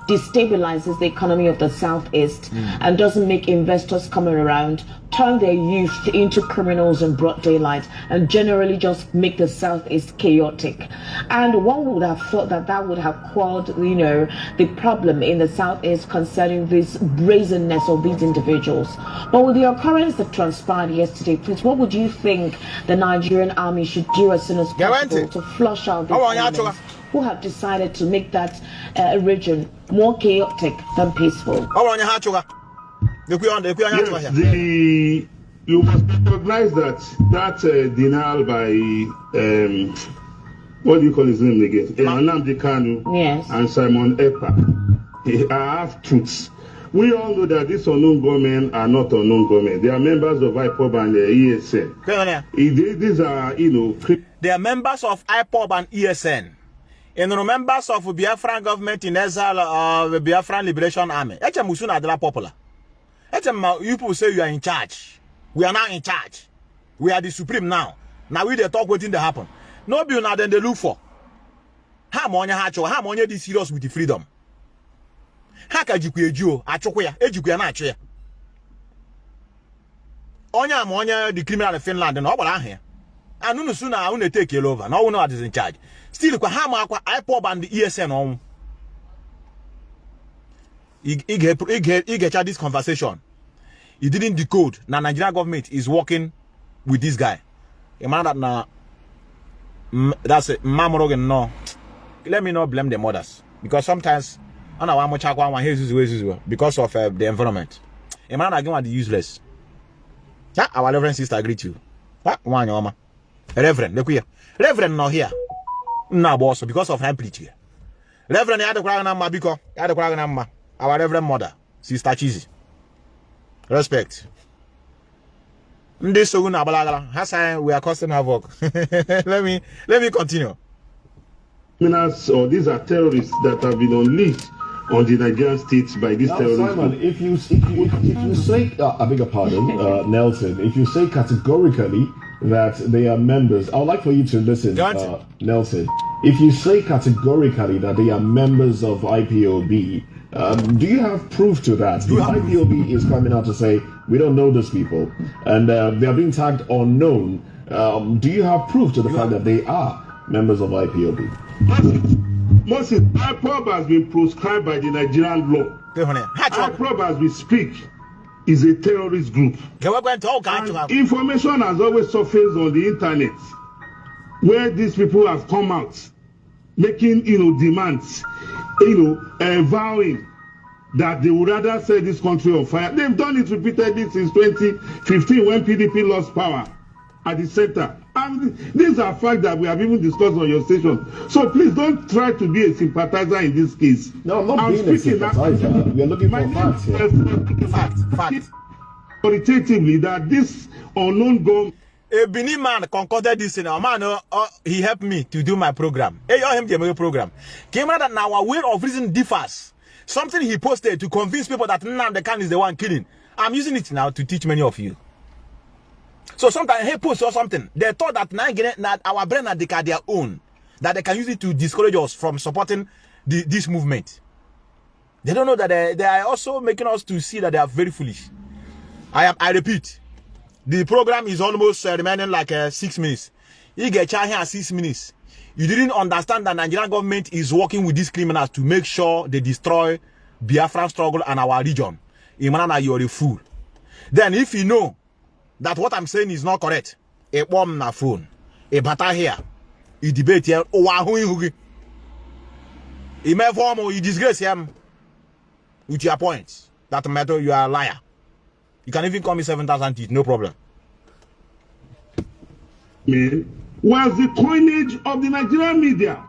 destabilizes the economy of the southeast and doesn't make investors coming around, turn their youth into criminals in broad daylight, and generally just make the southeast chaotic. And one would have thought that that would have quelled the problem in the southeast concerning this brazenness of these individuals. But with the occurrence that transpired yesterday, please, what would you think the Nigerian army should do as soon as possible to flush out these elements who have decided to make that region more chaotic than peaceful? You must recognize that denial by what do you call his name again? Nnamdi Kanu and Simon Ekpa. I have truths. We all know that these unknown government are not unknown government. They are members of Ipob and ESN. These are, they are members of Ipob and ESN. And the members of Biafran government in exile, the Biafran Liberation Army. Popular. You people say you are in charge. We are now in charge. We are the supreme now. Now we they talk waiting to happen. No be now then they look for. How money this serious with the freedom. How can you eju achokoya ejukuya na achoya. Onya the criminal in Finland and all here. And no sooner I want take you over. Now we know what is in charge. Still kwa Ipob and the ESN on. He get this conversation. He didn't decode. Now Nigerian government is working with this guy. A man that now that's it. No. Let me not blame the mothers. Because sometimes I know how much because of the environment. A man that the useless. Our Reverend sister agree to you. Reverend, look here. Reverend not here. No, boss, because of him preach here. Reverend, I had to cry on because I had to cry on our Reverend mother, Sister Cheesy. Respect. This we are causing havoc. let me continue. Or these are terrorists that have been unleashed on the Nigerian states by this terrorist. Simon, if you say, I beg your pardon, Nelson, if you say categorically that they are members, I would like for you to listen, Nelson. If you say categorically that they are members of IPOB, do you have proof to that? If IPOB is coming out to say, we don't know those people, and they are being tagged unknown, do you have proof to the fact that they are members of IPOB? Moses, Ipob has been proscribed by the Nigerian law. Ipob, as we speak, is a terrorist group. And information has always surfaced on the internet where these people have come out making demands, vowing that they would rather set this country on fire. They've done it repeatedly since 2015 when PDP lost power at the center. And these are facts that we have even discussed on your station. So please don't try to be a sympathizer in this case. No, I'm not being a sympathizer. We are looking for facts here. Facts. Authoritatively, that this unknown government. A Benin man concocted this in our man. He helped me to do my program. Him program. Came out that now our way of reason differs. Something he posted to convince people that Nnamdi Kanu is the one killing. I'm using it now to teach many of you. So sometimes he posts or something. They thought that our brain are their own, that they can use it to discourage us from supporting this movement. They don't know that they are also making us to see that they are very foolish. I repeat, the program is almost remaining like 6 minutes. You get charged here 6 minutes. You didn't understand that Nigerian government is working with these criminals to make sure they destroy Biafran struggle and our region. Imana, you're a fool. Then if you know that what I'm saying is not correct, a bomb na phone, a battle here, you debate here, you may form or you disgrace him with your points. That matter, you are a liar. You can even call me 7,000 teeth, no problem. Was the coinage of the Nigerian media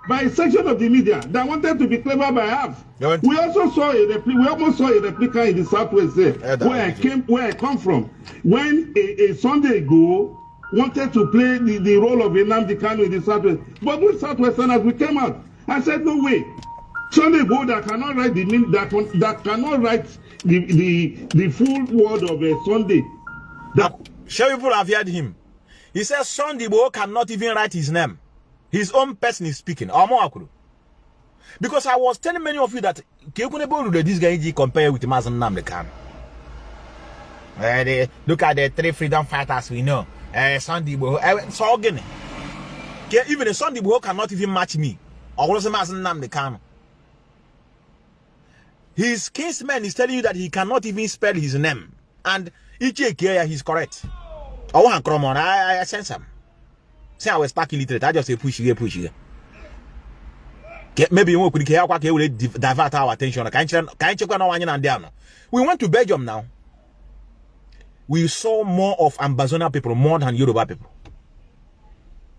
by a section of the media that wanted to be clever by half. We also saw a replica. We almost saw a replica in the southwest there, where I come from. When a Sunday ago wanted to play the role of Nnamdi Kanu in the southwest, but we southwesterners, we came out and said no way. Sunday ago that cannot write that cannot write the full word of a Sunday. Sure, people have heard him. He says Sunday Bo cannot even write his name. His own person is speaking. Because I was telling many of you that this guy compare with Mazi Methuselah. Look at the 3 freedom fighters we know. Sunday Bo. So again, even a Sunday Bo cannot even match me. Or also Mazi Methuselah. His kinsman is telling you that he cannot even spell his name. And EKERIMA, he's correct. I sense him. Say I was stuck illiterate. I just say push here. Maybe you could divert our attention. We went to Belgium now. We saw more of Ambazonia people more than Yoruba people.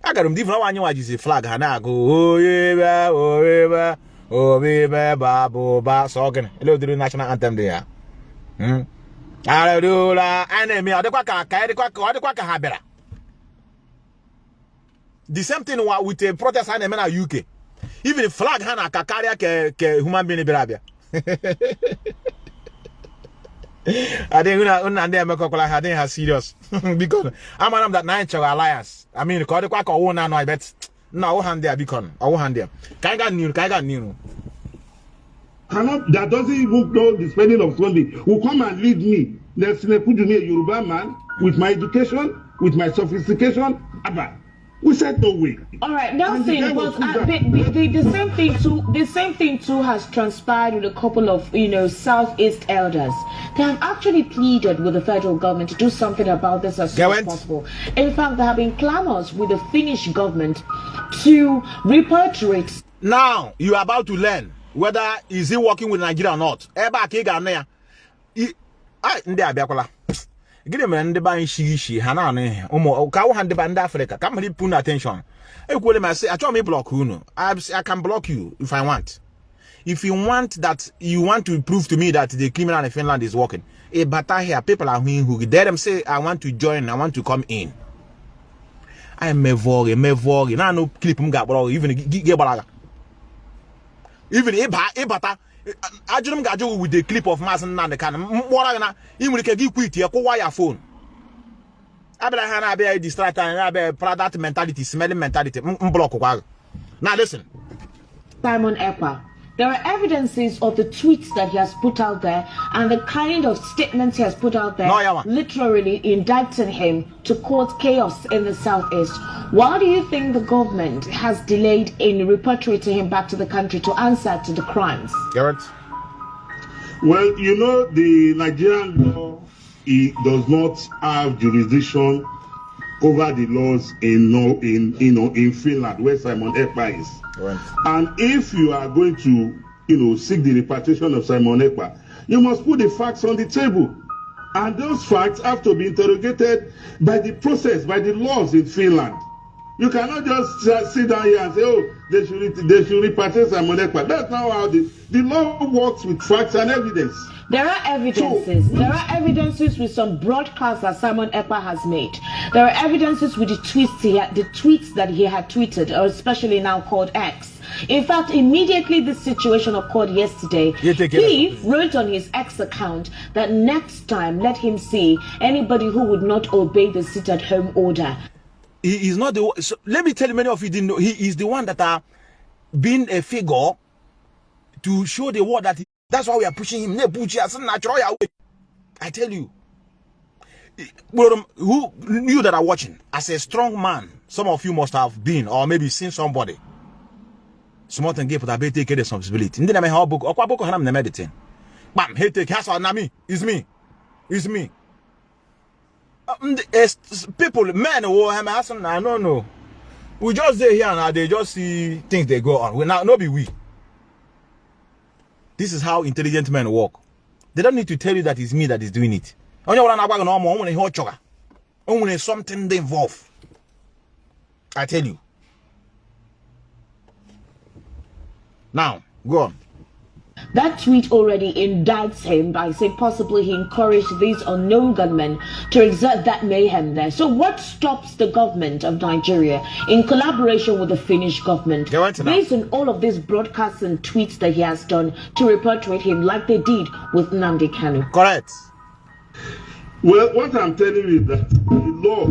I got them different. I know just a flag. And I go, so again, hello, the national anthem there. The same thing with the protest in the UK. Even the flag hana kakaria ke human being berabia. I didn't have serious because I'm one of that 9 alliance. I mean, call the quack or one I bet no hand there beacon. I hand there. Kaiga new. That doesn't even know the spelling of Sunday will come and lead me. There's put me a Yoruba man with my education, with my sophistication. We said no way. All right, now saying, but the same thing too has transpired with a couple of Southeast elders. They have actually pleaded with the federal government to do something about this as soon as possible. In fact, there have been clamors with the Finnish government to repatriate. Now you are about to learn whether is he working with Nigeria or not. Give them and the buying she Hanane, cow hand the band Africa. Come here, put attention. I say, I told me block Kanu. I can block you if I want. If you want to prove to me that the criminal in Finland is working. But here people are who dare them say, I want to join, I want to come in. I am Mevori. Now no clip bro, even Gabalaga. Even Ebata. I don't get with the clip of Mazi Methuselah. What I even can give quit here. Wire phone. I be like I distracted. I be product mentality, smelling mentality. Block. Now listen. Simon Ekpa. There are evidences of the tweets that he has put out there and the kind of statements he has put out there, literally indicting him to cause chaos in the Southeast. Why do you think the government has delayed in repatriating him back to the country to answer to the crimes? Garrett? Well, the Nigerian law does not have jurisdiction over the laws in Finland, where Simon Ekpa is. Right. And if you are going to, seek the repatriation of Simon Ekpa, you must put the facts on the table. And those facts have to be interrogated by the process, by the laws in Finland. You cannot just sit down here and say, oh, they should repatriate Simon Ekpa. That's not how the law works, with facts and evidence. There are evidences. There are evidences with some broadcasts that Simon Ekpa has made. There are evidences with the tweets that he had tweeted, or especially now called X. In fact, immediately this situation occurred yesterday, he wrote on his X account that next time let him see anybody who would not obey the sit-at-home order. He is not the one. So let me tell you, many of you didn't know, he is the one that are being a figure to show the world that that's why we are pushing him. I tell you, who you that are watching, as a strong man, some of you must have been or maybe seen somebody. Smart and give that they take responsibility. Then I may have book or book hanam the medicine. Bam, he take has on me. It's me. It's me. People, men, I don't know. We just stay here and they just see things they go on. We now no be we. This is how intelligent men work. They don't need to tell you that it's me that is doing it. Only something they involve. I tell you. Now, go on. That tweet already indicts him by saying possibly he encouraged these unknown gunmen to exert that mayhem there. So what stops the government of Nigeria, in collaboration with the Finnish government, based on all of these broadcasts and tweets that he has done, to repatriate him like they did with Nnamdi Kanu? Correct. Well, what I'm telling you is that the law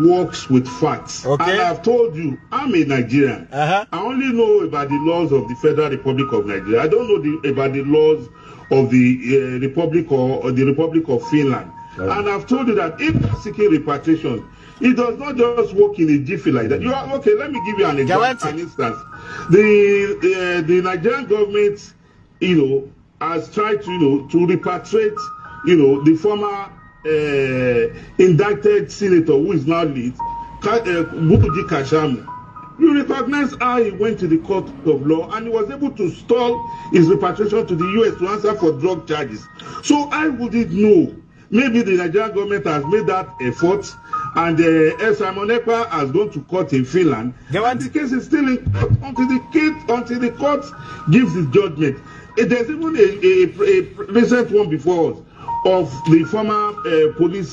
works with facts. Okay. And I've told you, I'm a Nigerian. I only know about the laws of the Federal Republic of Nigeria. I don't know about the laws of the Republic or the Republic of Finland. And I've told you that if you're seeking repatriation, it does not just work in a jiffy like that. You are okay. Let me give you an example. An instance. The Nigerian government, has tried to to repatriate, the former indicted senator who is now lead, Bukuji Kashami. You recognize how he went to the court of law and he was able to stall his repatriation to the US to answer for drug charges. So I wouldn't know. Maybe the Nigerian government has made that effort and Simon Ekpa has gone to court in Finland. And the case is still in court until the court gives its judgment. There's even a recent one before us of the former police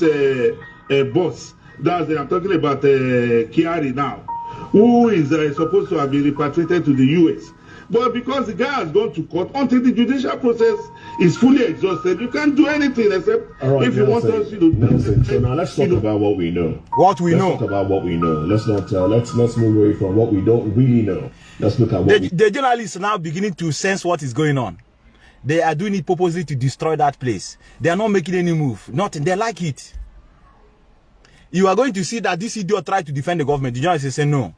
boss. I'm talking about Kiari now, who is supposed to have been repatriated to the US. But because the guy has gone to court, until the judicial process is fully exhausted, you can't do anything except if you want us to do. Nelson, so now let's talk about what we know. What we know. Let's talk about what we know. Let's not let's move away from what we don't really know. Let's look at what the journalists are now beginning to sense what is going on. They are doing it purposely to destroy that place. They are not making any move. Nothing. They like it. You are going to see that this idiot tried to defend the government. The journalists say no.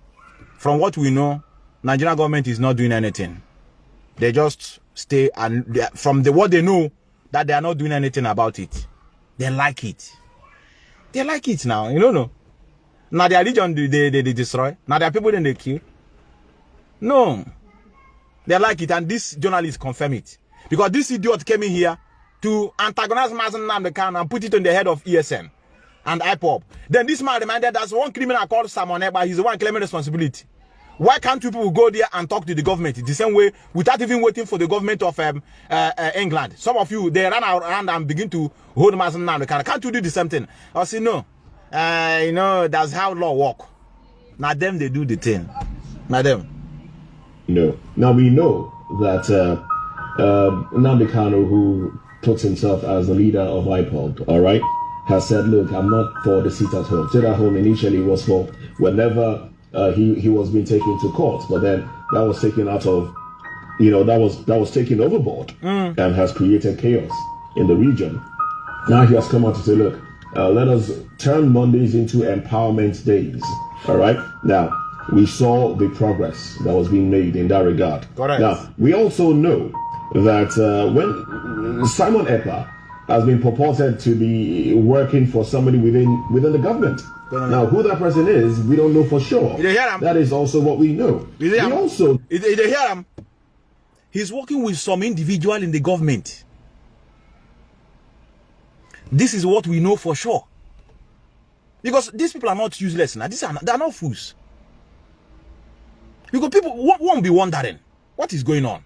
From what we know, Nigerian government is not doing anything. They just stay, and from what they know, that they are not doing anything about it. They like it. They like it now. You don't know. Now their religion they destroy. Now their people then they kill. No. They like it, and this journalists confirm it. Because this idiot came in here to antagonize Mazi Methuselah and put it on the head of ESN and Ipob. Then this man reminded us one criminal called Simon Ekpa, he's the one claiming responsibility. Why can't people go there and talk to the government the same way without even waiting for the government of England? Some of you, they run around and begin to hold Mazi Methuselah. Can't you do the same thing? I say no. That's how law work. Now them, they do the thing. Now them. No. Now we know that Nnamdi Kanu, who puts himself as the leader of Ipob, all right, has said, look, I'm not for the sit at home. Sit at home initially was for whenever he was being taken to court, but then that was taken out of, that was taken overboard and has created chaos in the region. Now he has come out to say, look, let us turn Mondays into empowerment days, all right? Now, we saw the progress that was being made in that regard. Correct. Now, we also know that when Simon Ekpa has been purported to be working for somebody within the government. Now, who that person is, we don't know for sure. That is also what we know. He's working with some individual in the government. This is what we know for sure. Because these people are not useless now. They are not fools. Because people won't be wondering what is going on.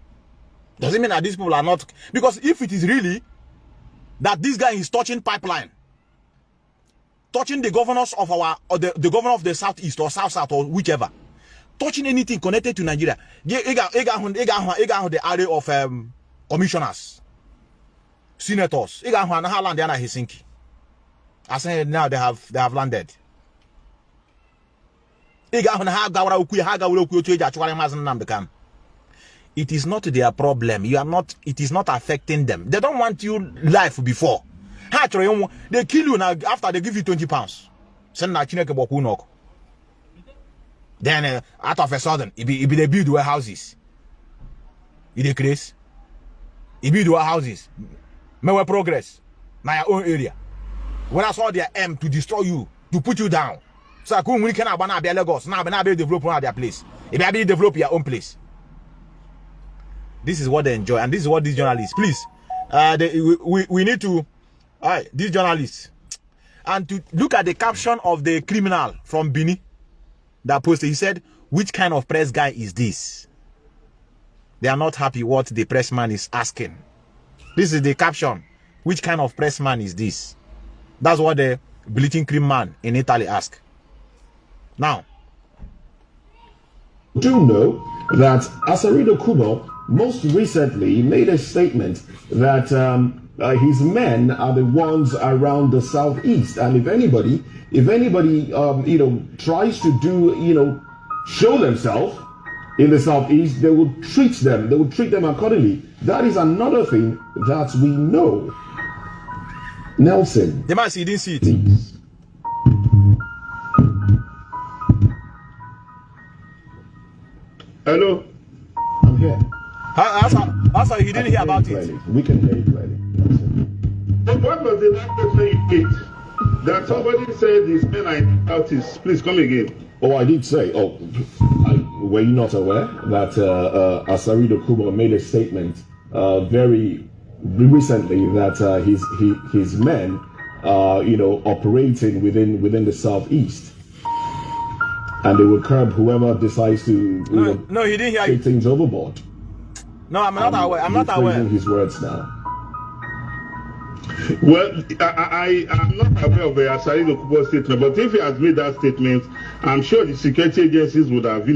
Does it mean that these people are not? Because if it is really that this guy is touching pipeline, touching the governors of our, or the governor of the southeast or south or whichever, touching anything connected to Nigeria, the array of commissioners, senators, Helsinki. I said now they have landed. It is not their problem. You are not. It is not affecting them. They don't want you life before. They kill you now after they give you £20. Then out of a sudden, it be they build warehouses. It decrease. It build warehouses. May progress. Now your own area. When I saw their aim to destroy you, to put you down. So I couldn't really cannot ban Lagos. Now be develop their place. If I be develop your own place. This is what they enjoy, and this is what these journalists, please, we need to, these journalists, and to look at the caption of the criminal from Bini that posted. He said, which kind of press guy is this? They are not happy what the pressman is asking. This is the caption. Which kind of pressman is this? That's what the bleaching cream man in Italy asked. Now, do know that Asarido Kubo most recently made a statement that his men are the ones around the southeast, and if anybody tries to do show themselves in the southeast, they will treat them accordingly. That is another thing that we know. Nelson, they might see, you didn't see it. Hello, I'm here. How he didn't hear about it? We can hear you clearly. but what was the last statement you made? That somebody said his men are in the southeast. Please come again. Oh, I did say. Oh, were you not aware that Asarido Kubo made a statement very recently that his men are operating within the southeast, and they will curb whoever decides to no, he didn't hear take things overboard. No, I'm not aware. I'm not aware. His words now. Well, I am not aware of Asarido Kubo's statement, but if he has made that statement, I'm sure the security agencies would have,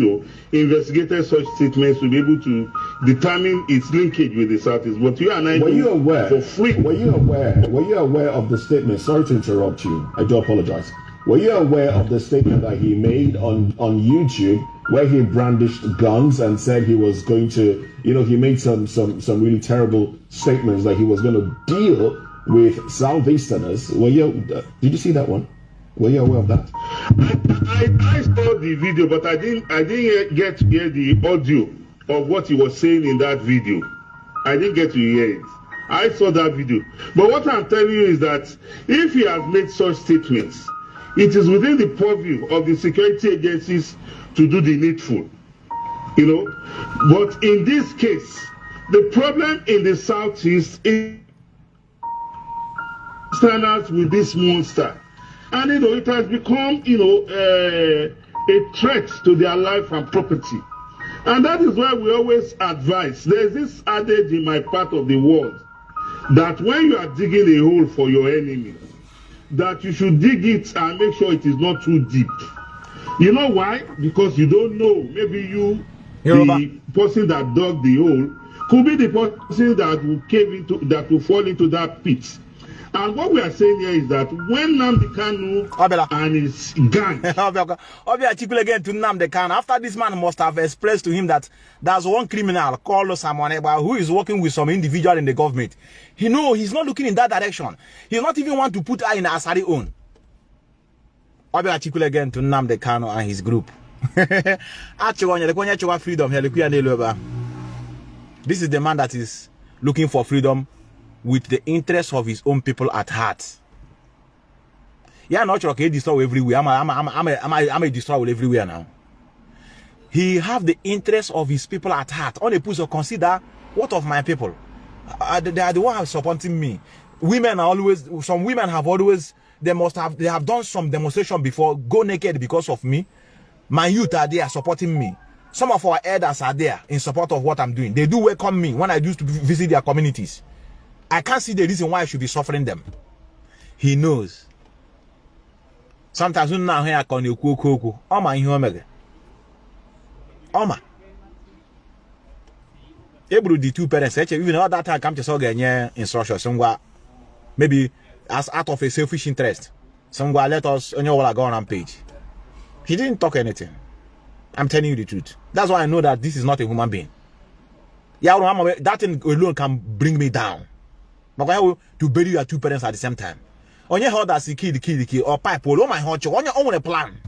investigated such statements to be able to determine its linkage with the Southeast. But you and I were you aware? For free. Were you aware of the statement? Sorry to interrupt you. I do apologize. Were you aware of the statement that he made on YouTube, where he brandished guns and said he was going to, he made some really terrible statements that he was going to deal with Southeasterners? Did you see that one? Were you aware of that? I saw the video, but I didn't get to hear the audio of what he was saying in that video. I didn't get to hear it. I saw that video. But what I'm telling you is that if he has made such statements, it is within the purview of the security agencies to do the needful. But in this case, the problem in the Southeast is standards with this monster, and it has become a threat to their life and property, and that is why we always advise. There's this adage in my part of the world that when you are digging a hole for your enemy, that you should dig it and make sure it is not too deep. You know why? Because you don't know. Maybe the person that dug the hole could be the person that will fall into that pit. And what we are saying here is that when Nnamdi Kanu and his gang again to Nnamdi Kanu, after this man must have expressed to him that there's one criminal called Samuel Eba who is working with some individual in the government. He's not looking in that direction. He's not even want to put her in Asari own. Again to Nnamdi Kanu and his group. This is the man that is looking for freedom with the interests of his own people at heart. Yeah, not sure okay, destroy everywhere. I'm a destroyer everywhere now. He have the interests of his people at heart. On a push to consider what of my people. They are the ones supporting me. Women are always, some women have always, they have done some demonstration before, go naked because of me. My youth are there supporting me. Some of our elders are there in support of what I'm doing. They do welcome me when I used to visit their communities. I can't see the reason why I should be suffering them. He knows. Sometimes when now here I can you cook. Oma in Omega. Oma. Able the two parents even all that time come to so get instruction somewhere. Maybe as out of a selfish interest. Somewhere let us on your go on page. He didn't talk anything. I'm telling you the truth. That's why I know that this is not a human being. Yeah, that thing alone can bring me down. But I have to bury your two parents at the same time. On your heart, that's the key, or pipe, or my heart, on your own plan.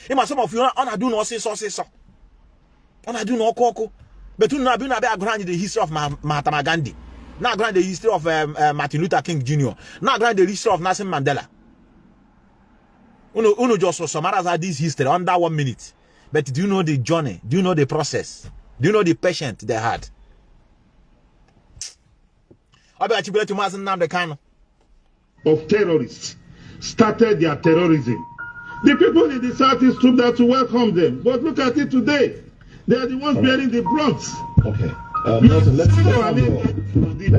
If some of you on do no say so. On do no cocoa. But you know, I've granted the history of Mahatma Gandhi. Now grant the history of Martin Luther King Jr. Now grant the history of Nelson Mandela. Uno just summarize this history under 1 minute. But do you know the journey? Do you know the process? Do you know the patience they had? Of terrorists started their terrorism. The people in the southeast stood there to welcome them. But look at it today. They are the ones bearing the brunt. Okay. Nelson, let's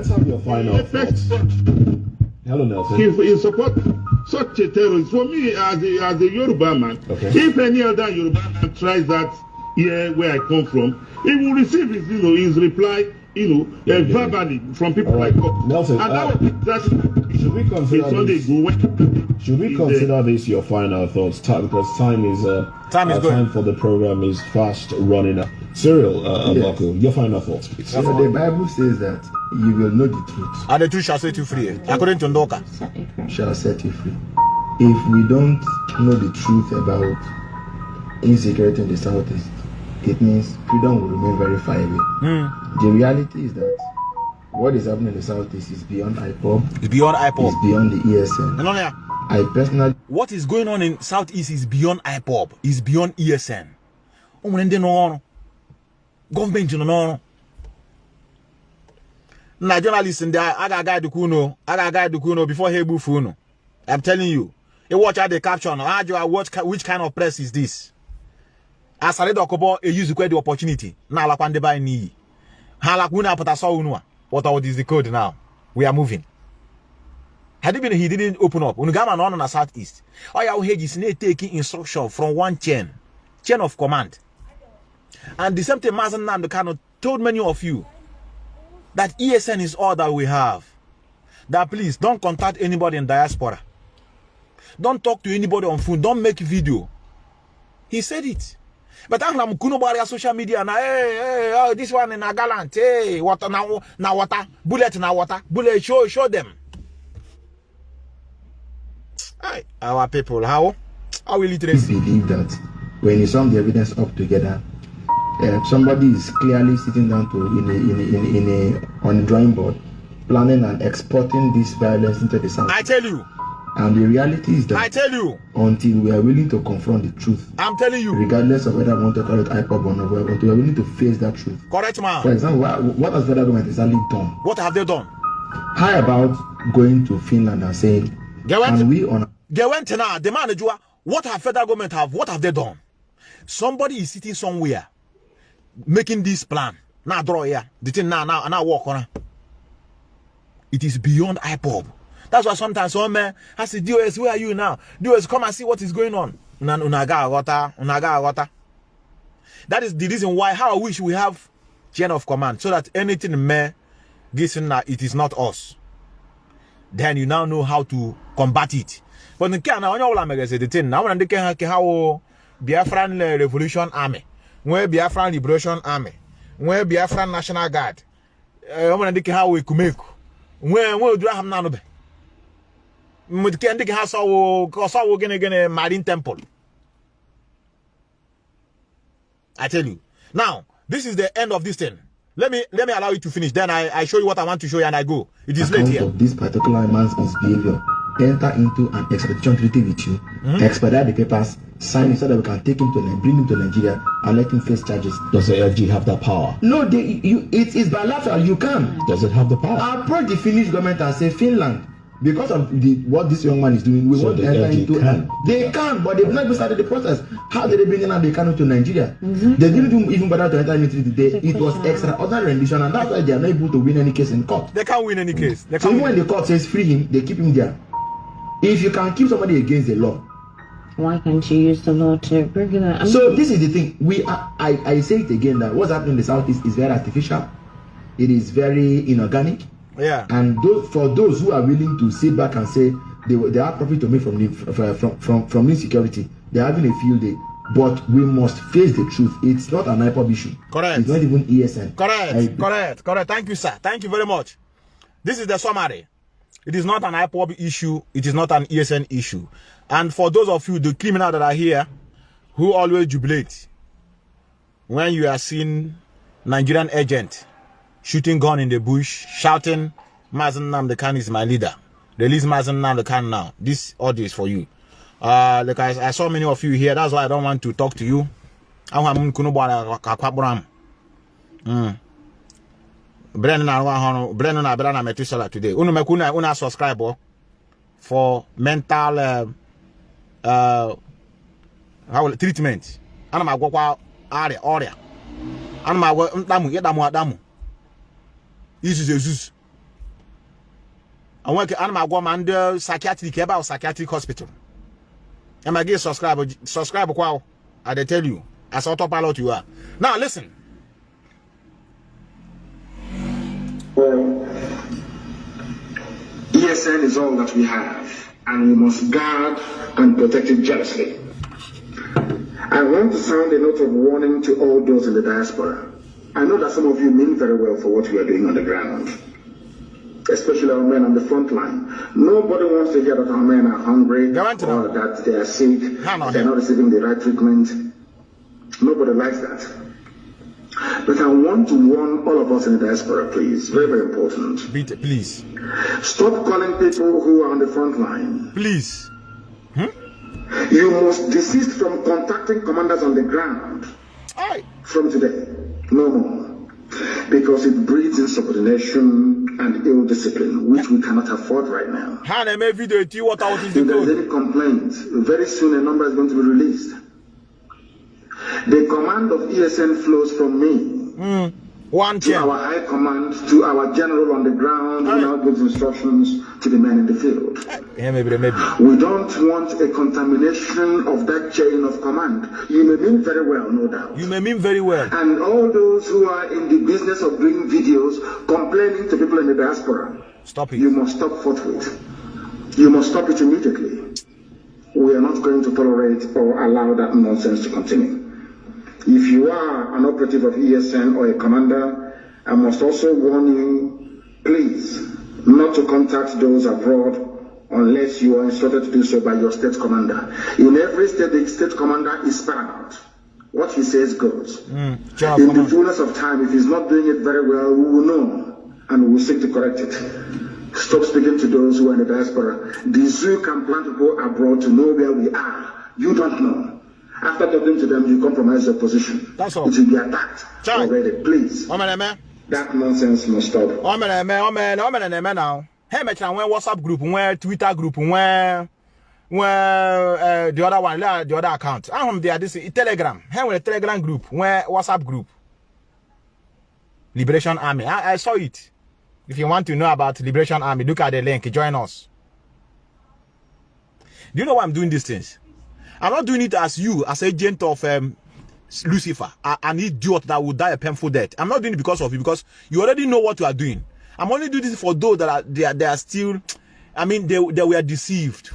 have your final thoughts. Hello, Nelson. In support such a terrorist, for me as a Yoruba man, if any other Yoruba man tries that here where I come from, he will receive his reply, verbally from people like us. Nelson, should we consider this your final thoughts? Because time for the program is fast running up. Cyril, Baku, your final thoughts, please. So the Bible says that you will know the truth. And the truth shall set you free. According to Ndoka. Shall set you free. If we don't know the truth about insecurity in the southeast, it means freedom will remain very far away. The reality is that what is happening in the southeast is beyond Ipob. It's beyond Ipob. It's beyond the ESN. I personally... What is going on in southeast is beyond Ipob. It's beyond ESN. Government, na journalists in there, I got guide the Kuno before he bufuno. I'm telling you. You watch out the caption. Which kind of press is this? As I read Okobo, you use the opportunity. Now la kwande ba ni. Hala kuna pata so unwa. What is the code now? We are moving. Had it been he didn't open up. Unugama no na southeast. Oya uheji is taking instruction from one chain of command. And the same thing Mazi Methuselah Kanu told many of you that ESN is all that we have. That please don't contact anybody in diaspora. Don't talk to anybody on phone. Don't make video. He said it. But I'm Kuno social media now. Hey, this one in a gallant. Hey, water now water. Bullet now water. Bullet show them. Hey, our people, how will it believe that when you sum the evidence up together, somebody is clearly sitting down on a drawing board, planning and exporting this violence into the south. I tell you. And the reality is that I tell you, until we are willing to confront the truth, I'm telling you, regardless of whether I want to call it Ipob or not, until we are willing to face that truth. Correct, man. For example, what has federal government exactly done? What have they done? How about going to Finland and saying, the manager, what have federal government have? What have they done? Somebody is sitting somewhere making this plan. Now draw here. The thing now walk on. It is beyond Ipob. That's why sometimes one man has to DOS, where are you now? DOS, come and see what is going on. That is the reason why how I wish we have chain of command, so that anything may this it is not us. Then you now know how to combat it. But in Kenya, the thing now when they can how Biafran Revolution Army, where Biafran Liberation Army, where Biafran National Guard, when they can how we kumeko, where do I have none of Marine Temple. I tell you. Now, this is the end of this thing. Let me allow you to finish. Then I show you what I want to show you and I go. It is late here. Of this particular man's misbehavior, enter into an extradition treaty with you, expedite the papers, sign it so that we can take him to bring him to Nigeria and let him face charges. Does the LG have that power? No, it is bilateral. You can. Does it have the power? Approach the Finnish government and say, Finland, because of what this young man is doing, we want to enter into. They can, but they've not even started the process. How did they bring Nnamdi Kanu to Nigeria? They didn't even bother to enter into it. It was extraordinary rendition, and that's why they are not able to win any case in court. They can't win any case. So even when the court says free him, they keep him there. If you can keep somebody against the law, why can't you use the law to bring it up? So this is the thing. I say it again that what's happening in the Southeast is very artificial. It is very inorganic. Yeah. And for those who are willing to sit back and say they have profit to make from insecurity, they're having a field day. But we must face the truth. It's not an Ipob issue. Correct. It's not even ESN. Correct. Thank you, sir. Thank you very much. This is the summary. It is not an Ipob issue. It is not an ESN issue. And for those of you, the criminals that are here, who always jubilate when you are seeing Nigerian agent shooting gun in the bush, shouting, Mazi Methuselah is my leader. Release Mazi Methuselah now. This audio is for you. Like I saw many of you here. That's why I don't want to talk to you. Mazi Methuselah today. Una subscribe for mental treatment. Ana magwa area. Ana magwa adamu. Jesus. I want to magwa man psychiatric about psychiatric hospital. And I get subscribe wow. I tell you, as autopilot you are. Now listen. ESN is all that we have, and we must guard and protect it jealously. I want to sound a note of warning to all those in the diaspora. I know that some of you mean very well for what we are doing on the ground, especially our men on the front line. Nobody wants to hear that our men are hungry or that they are sick, they're not receiving the right treatment. Nobody likes that. But I want to warn all of us in the diaspora, please. Very, very important. Please. Stop calling people who are on the front line. Please. You must desist from contacting commanders on the ground. Aye. From today. No more. Because it breeds insubordination and ill discipline, which we cannot afford right now. If there's any complaint, very soon a number is going to be released. The command of ESN flows from me to our high command, to our general on the ground, who now gives instructions to the men in the field. We don't want a contamination of that chain of command. You may mean very well, no doubt. You may mean very well. And all those who are in the business of doing videos complaining to people in the diaspora, stop it. You must stop forthwith. You must stop it immediately. We are not going to tolerate or allow that nonsense to continue. If you are an operative of ESN or a commander, I must also warn you, please, not to contact those abroad unless you are instructed to do so by your state commander. In every state, the state commander is paramount. What he says goes. In the fullness of time, if he's not doing it very well, we will know and we will seek to correct it. Stop speaking to those who are in the diaspora. The zoo can plan people abroad to know where we are. You don't know. After talking to them, you compromise your position. That's all. It will be attacked already. Please. That nonsense must stop. Now. Hey, when WhatsApp group, when Twitter group, when the other one, the other account. I'm there. This is Telegram. Hey, when a Telegram group, when WhatsApp group. Liberation Army. I saw it. If you want to know about Liberation Army, look at the link. Join us. Do you know why I'm doing these things? I'm not doing it as you, as agent of Lucifer, an idiot that will die a painful death. I'm not doing it because of you, because you already know what you are doing. I'm only doing this for those that are still, I mean, they were deceived.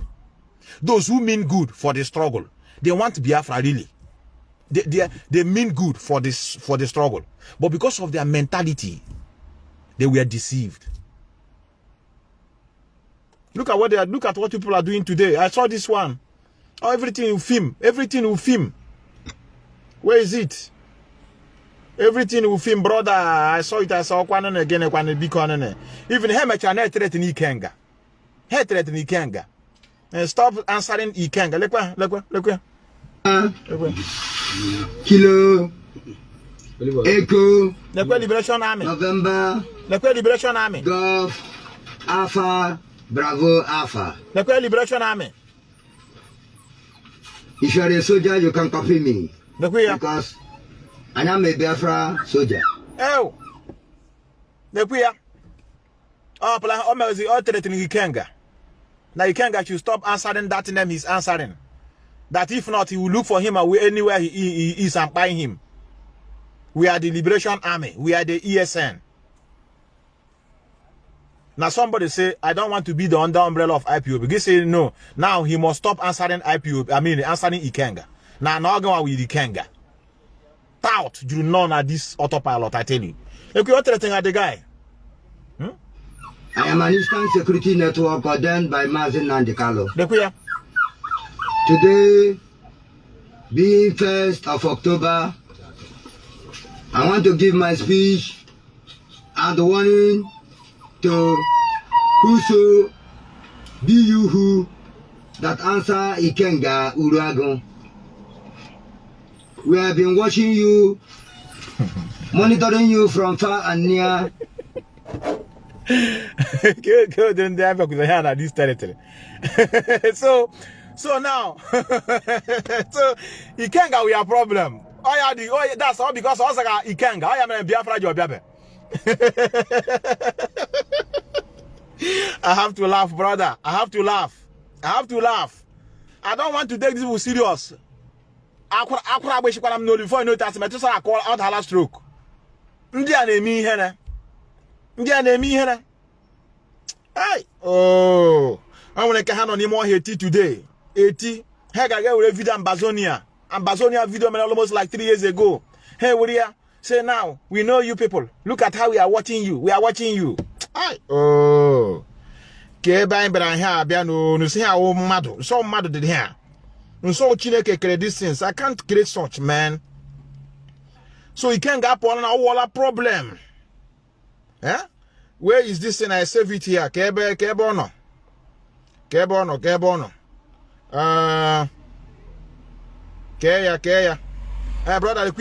Those who mean good for the struggle. They want Biafra really. They mean good for the struggle. But because of their mentality, they were deceived. Look at what people are doing today. I saw this one. Oh, everything you film. Everything you film. Where is it? Everything you film, brother. I saw it. I saw one again. Even him, I threaten Ikenga. He threaten Ikenga. And stop answering Ikenga. Look. Kilo. Echo. Liberation Army. November. Liberation Army. Gulf. Alpha. Bravo Alpha. The Liberation Army. If you are a soldier, you can copy me. Because I am a Biafra soldier. Oh. The queer. Oh, Mazi alternating Ikenga. Now Ikenga should stop answering that name he's answering. That if not, he will look for him anywhere he is and find him. We are the Liberation Army. We are the ESN. Now somebody say, I don't want to be the under umbrella of IPOB. Because say no. Now he must stop answering IPOB. I mean answering Ikenga. Now going with Ikenga. Tout you none at this autopilot, I tell you. If you want to at the guy. I am an instant security network ordained by Mazi Methuselah. Today, being 1st of October, I want to give my speech and warning to whoso be you who that answer Ikenga Uragon. We have been watching you, monitoring you from far and near. Go then there because I had this territory. So now so Ikenga we have problem. That's all because also Ikenga. I am a Biafra job. I have to laugh, brother. I have to laugh. I don't want to take this serious. I wish I'm no before I know that Methuselah call out her stroke. Hey. Oh, I want to hand on him more 80 today. 80. Hey, I got a video in Bazonia. And Bazonia video almost like 3 years ago. Hey, what you say now? We know you people. Look at how we are watching you. We are watching you. Hey. Oh. Keba but I have no see how mad. So mad did here. So Chineke create these things. I can't create such, man. So he can't get on our problem. Eh? Where is this thing? I save it here. Kebono. Keya. Hey, brother,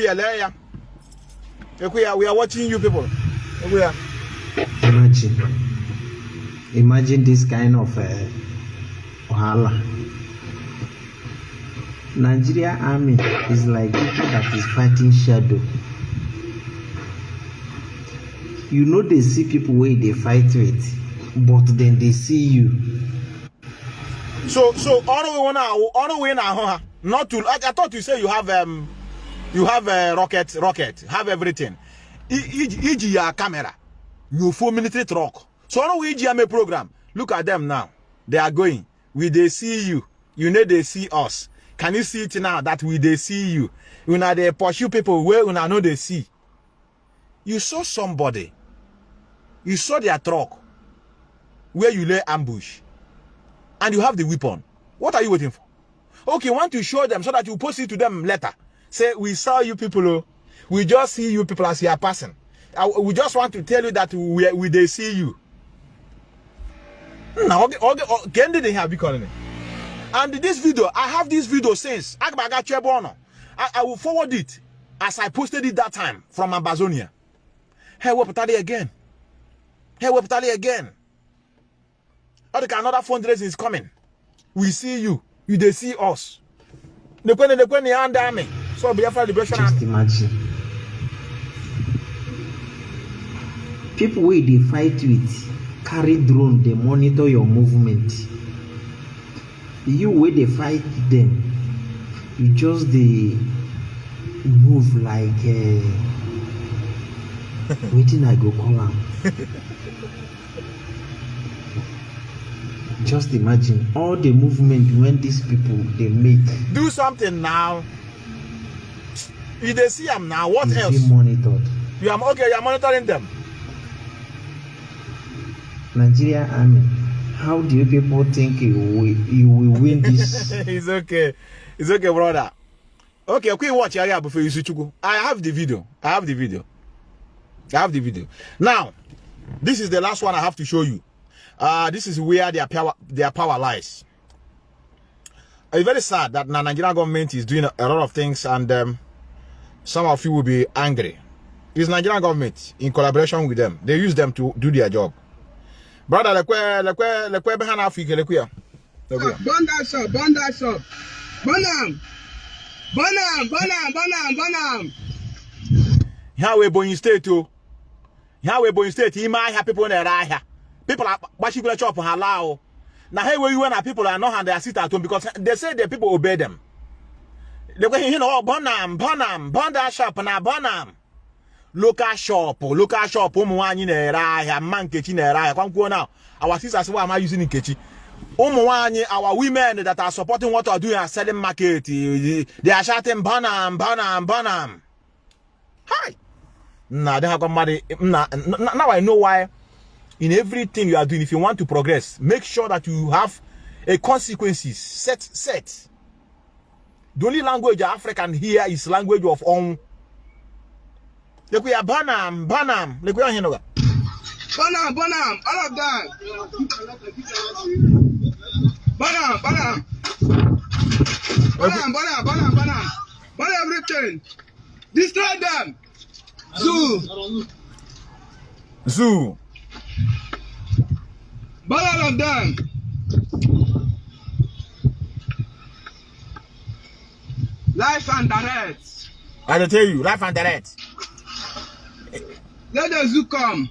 we are watching you people. We are. Imagine this kind of wahala. Nigeria army is like people that is fighting shadow. You know they see people where they fight with, but then they see you. So on the way now, not to. I thought you say you have rocket, have everything. EG camera, you 4 military truck. So on the way EG program. Look at them now. They are going. They see you. You know they see us. Can you see it now that they see you? You know they pursue people where you know they see. You saw somebody. You saw their truck where you lay ambush and you have the weapon. What are you waiting for? Okay, want to show them so that you post it to them later. Say, we saw you people. We just see you people as you are passing. We just want to tell you that they see you. Now, can they have calling it? And this video, I have this video since. I will forward it as I posted it that time from Amazonia. Hey, we're again. Another fundraising is coming. We see you. They see us. The army. So Biafra Liberation Army. Just imagine. People where they fight with carry drone, they monitor your movement. You where they fight them, you just they move like waiting I go call them. Just imagine all the movement when these people they make. Do something now. If they see them now, what else? Be monitored. You are okay. You are monitoring them. Nigeria army. How do you people think you will win this? It's okay, brother. Okay, watch area before you switch. I have the video. Now, this is the last one I have to show you. This is where their power lies. It's very sad that the Nigerian government is doing a lot of things, and some of you will be angry. It's Nigerian government in collaboration with them. They use them to do their job. Brother, lekwe behind Africa, lekwe. Burn that shop. Burn them. Here we Bonny State too. Here we Bonny State. He might have people in there here. People are watching the shop halal. Now here where you and people are not and they sit at home because they say the people obey them. They go, you know, burn that shop na burn them. Local shop, umuwanyi na here, man kechi na here. Come go now. Our sisters why am I using in kechi? Umuwanyi, our women that are supporting what are doing are selling market. They are shouting burn them. Hi. Nah, they have got money. Now I know why. In everything you are doing, if you want to progress, make sure that you have a consequences set. The only language African here is language of own. Look, we are Banam. Look, we are here. Banam, all of that. Banam. Burn everything. Destroy them. Zoo. Burn all of them. Life and direct. I tell you, life and direct. Let the zoo come.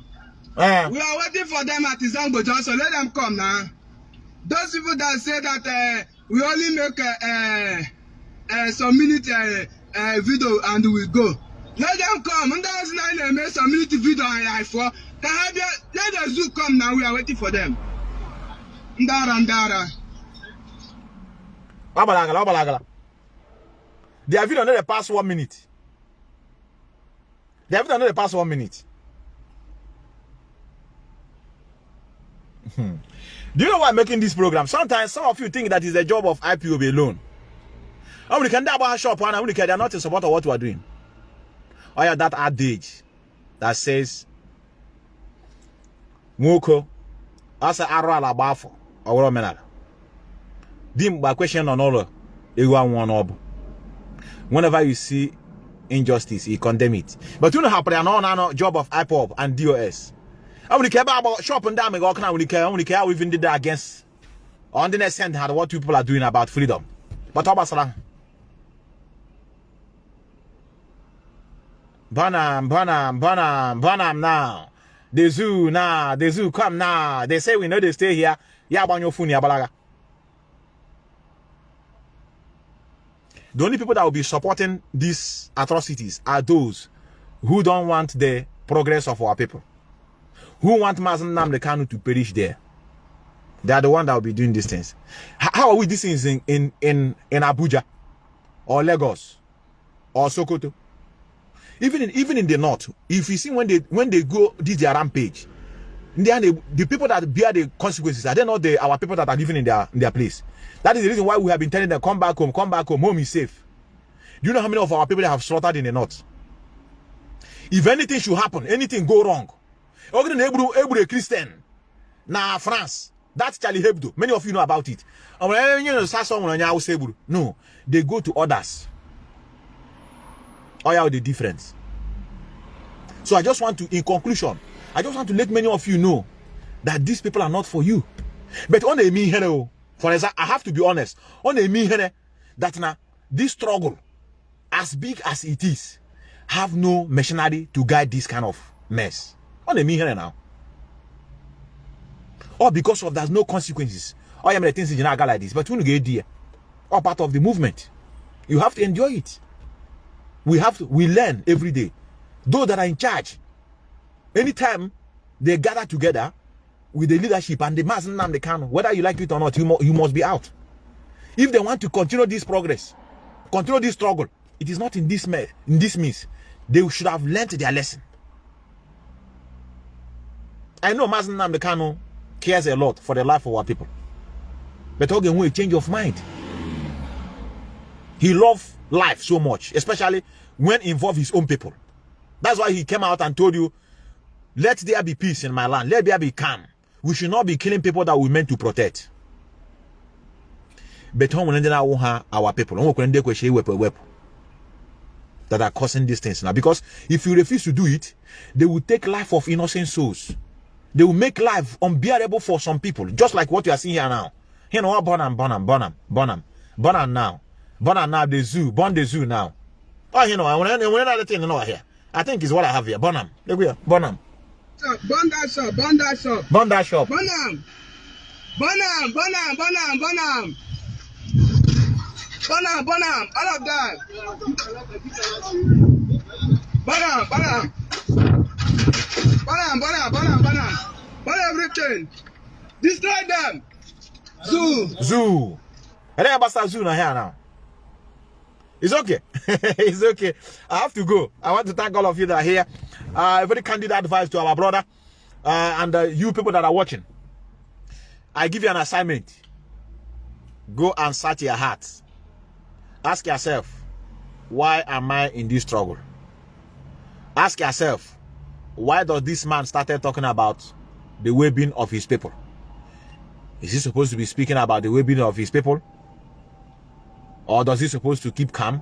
We are waiting for them at Izango Johnson. Let them come now. Those people that say that we only make some minute video and we go. Let them come. And that's not make some minute video for. Let the zoo come now. We are waiting for them. Ndara. Babalagala. They have not the past 1 minute. Do you know why I'm making this program? Sometimes some of you think that is the job of IPOB alone. Oh, we can do about shop and they are not in support of what we are doing. Or you have that adage that says Moko asa arwa la bafo or menala. Dim by question on all one ob. Whenever you see injustice, you condemn it. But you know how no job of Ipob and DOS. I only care about shop and damn. I only care we even did that against on the next hand had what people are doing about freedom. But Obasalang. Banam now. The zoo come now. They say we know they stay here. Yabanyo funi abalaga. The only people that will be supporting these atrocities are those who don't want the progress of our people. Who want Mazi Nnamdi Kanu to perish there. They are the one that will be doing these things. How are we these things in Abuja or Lagos or Sokoto? Even in the north, if you see when they go this their rampage, the people that bear the consequences are they not our people that are living in their place. That is the reason why we have been telling them come back home, home is safe. Do you know how many of our people have slaughtered in the north? If anything should happen, anything go wrong, a Christian, na France, that's Charlie Hebdo. Many of you know about it. No, they go to others. Or the difference. So I just want to, in conclusion, I just want to let many of you know that these people are not for you. But on a me here, for example, I have to be honest. On a me here, that now this struggle, as big as it is, have no machinery to guide this kind of mess. On a me here now. Or because of there's no consequences. Or I mean things in Jinaga like this. But when you get there, or part of the movement, you have to enjoy it. We learn every day. Those that are in charge, anytime they gather together with the leadership and the Mazi Nnamdi Kanu, whether you like it or not, you must be out. If they want to continue this progress, continue this struggle, it is not in this means. They should have learned their lesson. I know Mazi Nnamdi Kanu cares a lot for the life of our people. But again, when a change of mind. He loves life so much, especially when involve his own people. That's why he came out and told you, let there be peace in my land. Let there be calm. We should not be killing people that we meant to protect. But our people that are causing these things now. Because if you refuse to do it, they will take life of innocent souls. They will make life unbearable for some people, just like what you are seeing here now. You know what? Bonham now. Bonham now, the zoo. Burn the zoo now. Oh, you know, when another thing you know here. I think is what I have here. Bonham. Look here. Bonham. Burn that shop. Burn that shop. Burn that shop. Bonham. Bonham. All of that. Bonham. Burn everything. Destroy them. Zoo. And then about zoo now here now. It's okay. It's okay. I have to go. I want to thank all of you that are here. Very candid advice to our brother and you people that are watching. I give you an assignment. Go and search your hearts. Ask yourself, why am I in this struggle? Ask yourself, why does this man started talking about the well-being of his people? Is he supposed to be speaking about the well-being of his people? Or does he supposed to keep calm?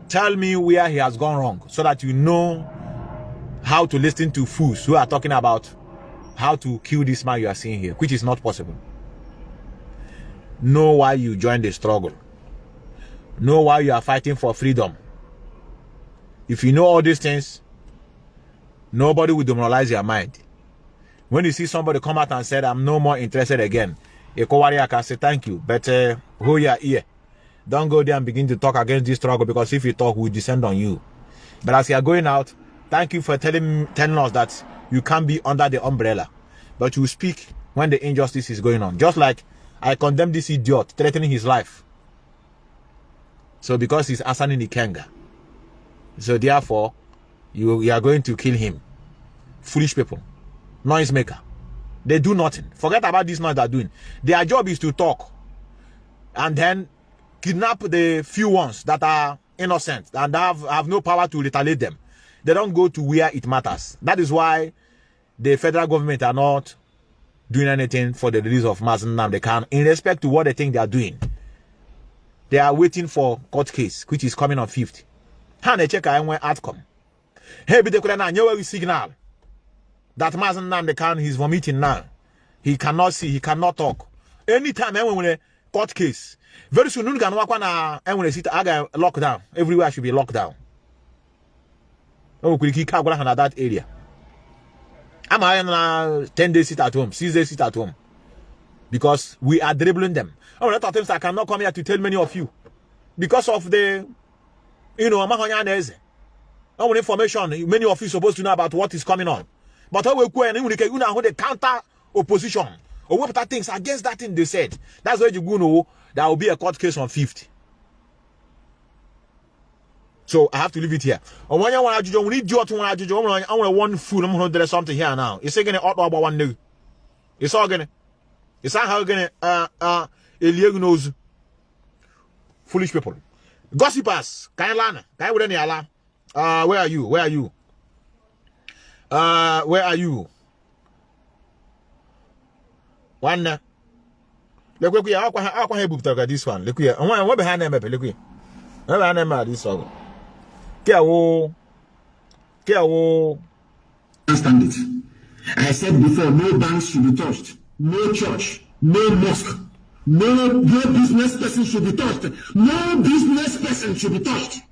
Tell me where he has gone wrong so that you know how to listen to fools who are talking about how to kill this man you are seeing here, which is not possible. Know why you joined the struggle. Know why you are fighting for freedom. If you know all these things, nobody will demoralize your mind. When you see somebody come out and say, I'm no more interested again, I can say thank you, but hold your ear. Don't go there and begin to talk against this struggle, because if you talk, we'll descend on you. But as you are going out, thank you for telling us that you can't be under the umbrella, but you speak when the injustice is going on. Just like I condemn this idiot threatening his life. So because he's assigning Ikenga, so therefore you are going to kill him. Foolish people, noise maker. They do nothing. Forget about this noise they're doing. Their job is to talk and then kidnap the few ones that are innocent and have no power to retaliate them. They don't go to where it matters. That is why the federal government are not doing anything for the release of Mazi Methuselah in respect to what they think they are doing. They are waiting for court case, which is coming on 5th. And they check outcome. Hey, but they could not signal that Mazi Methuselah he's vomiting now. He cannot see, he cannot talk. Anytime when a court case, very soon you can walk on lockdown. Everywhere should be locked down. Oh, we keep that area. I'm on 10 days sit at home, 6 days sit at home. Because we are dribbling them. Oh, a lot of times I cannot come here to tell many of you. Because of the, information many of you supposed to know about what is coming on. But how we go and you know the counter opposition or what things against that thing they said. That's why you know there will be a court case on 5th. So I have to leave it here. And when you want to do, we need you to want to do. I want one food. I'm going to do something here now. It's going to about one new. It's all going to. It's how going to knows. Foolish people, gossipers. Where are you? Where are you? Where are you? One. Look here. I can't this one. Look here. What behind them? Look here. What behind them? This one. Stand it. I said before, no banks should be touched, no church, no mosque, no business person should be touched, no business person should be touched,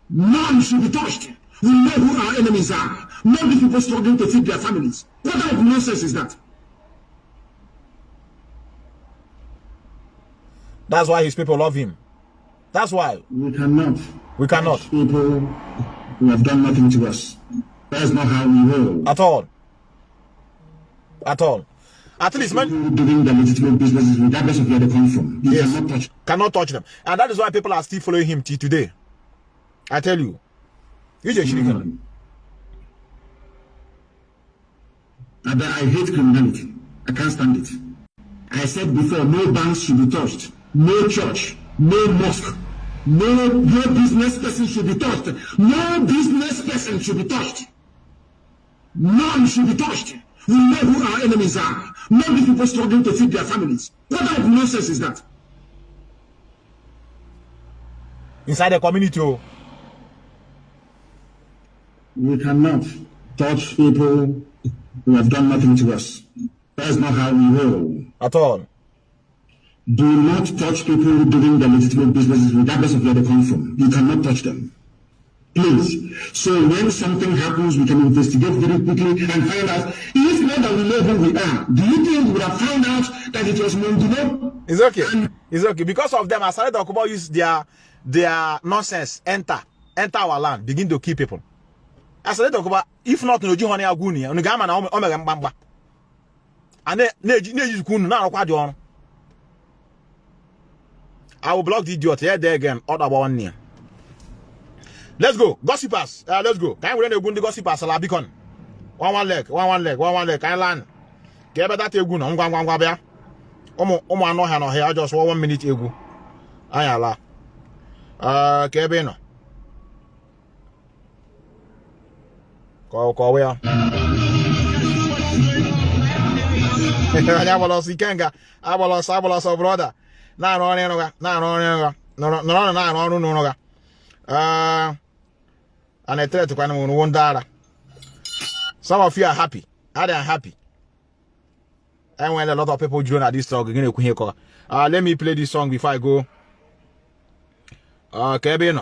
none should be touched. We know who our enemies are. Not the people struggling to feed their families. What kind of nonsense is that? That's why his people love him. That's why. We cannot. We cannot. People who have done nothing to us. That's not how we roll. At all. At all. At least, man. People doing the legitimate businesses, regardless of where they come from. You cannot touch them. And that is why people are still following him till today. I tell you. You just and I hate criminality. I can't stand it. I said before, no banks should be touched, no church, no mosque, no business person should be touched, no business person should be touched, none should be touched. We know who our enemies are, not the people struggling to feed their families. What kind of nonsense is that? Inside the community, we cannot touch people who have done nothing to us. That's not how we roll. At all. Do not touch people doing their legitimate businesses regardless of where they come from. You cannot touch them. Please. So when something happens, we can investigate very quickly and find out. If not that we know who we are, do you think we would have found out that it was Mondino? It's okay. It's okay. Because of them, I started talking about use their nonsense. Enter our land. Begin to kill people. I started talking about if not no John Aguni, and the Gamma Omega Bamba. And then I will block the idiot here there again. All about 1 year. Let's go, gossipers. Let's go. Can we run a good gossipers? Alabicon. One leg. Can I land? Get better to go. I'm going to I know here. I just 1 minute ago. Ayala. Kebino. Call where? I was Kenga. I was brother. No. And I try to find $1. Some of you are happy. I am happy. And when a lot of people join at this talk, let me play this song before I go. Okay,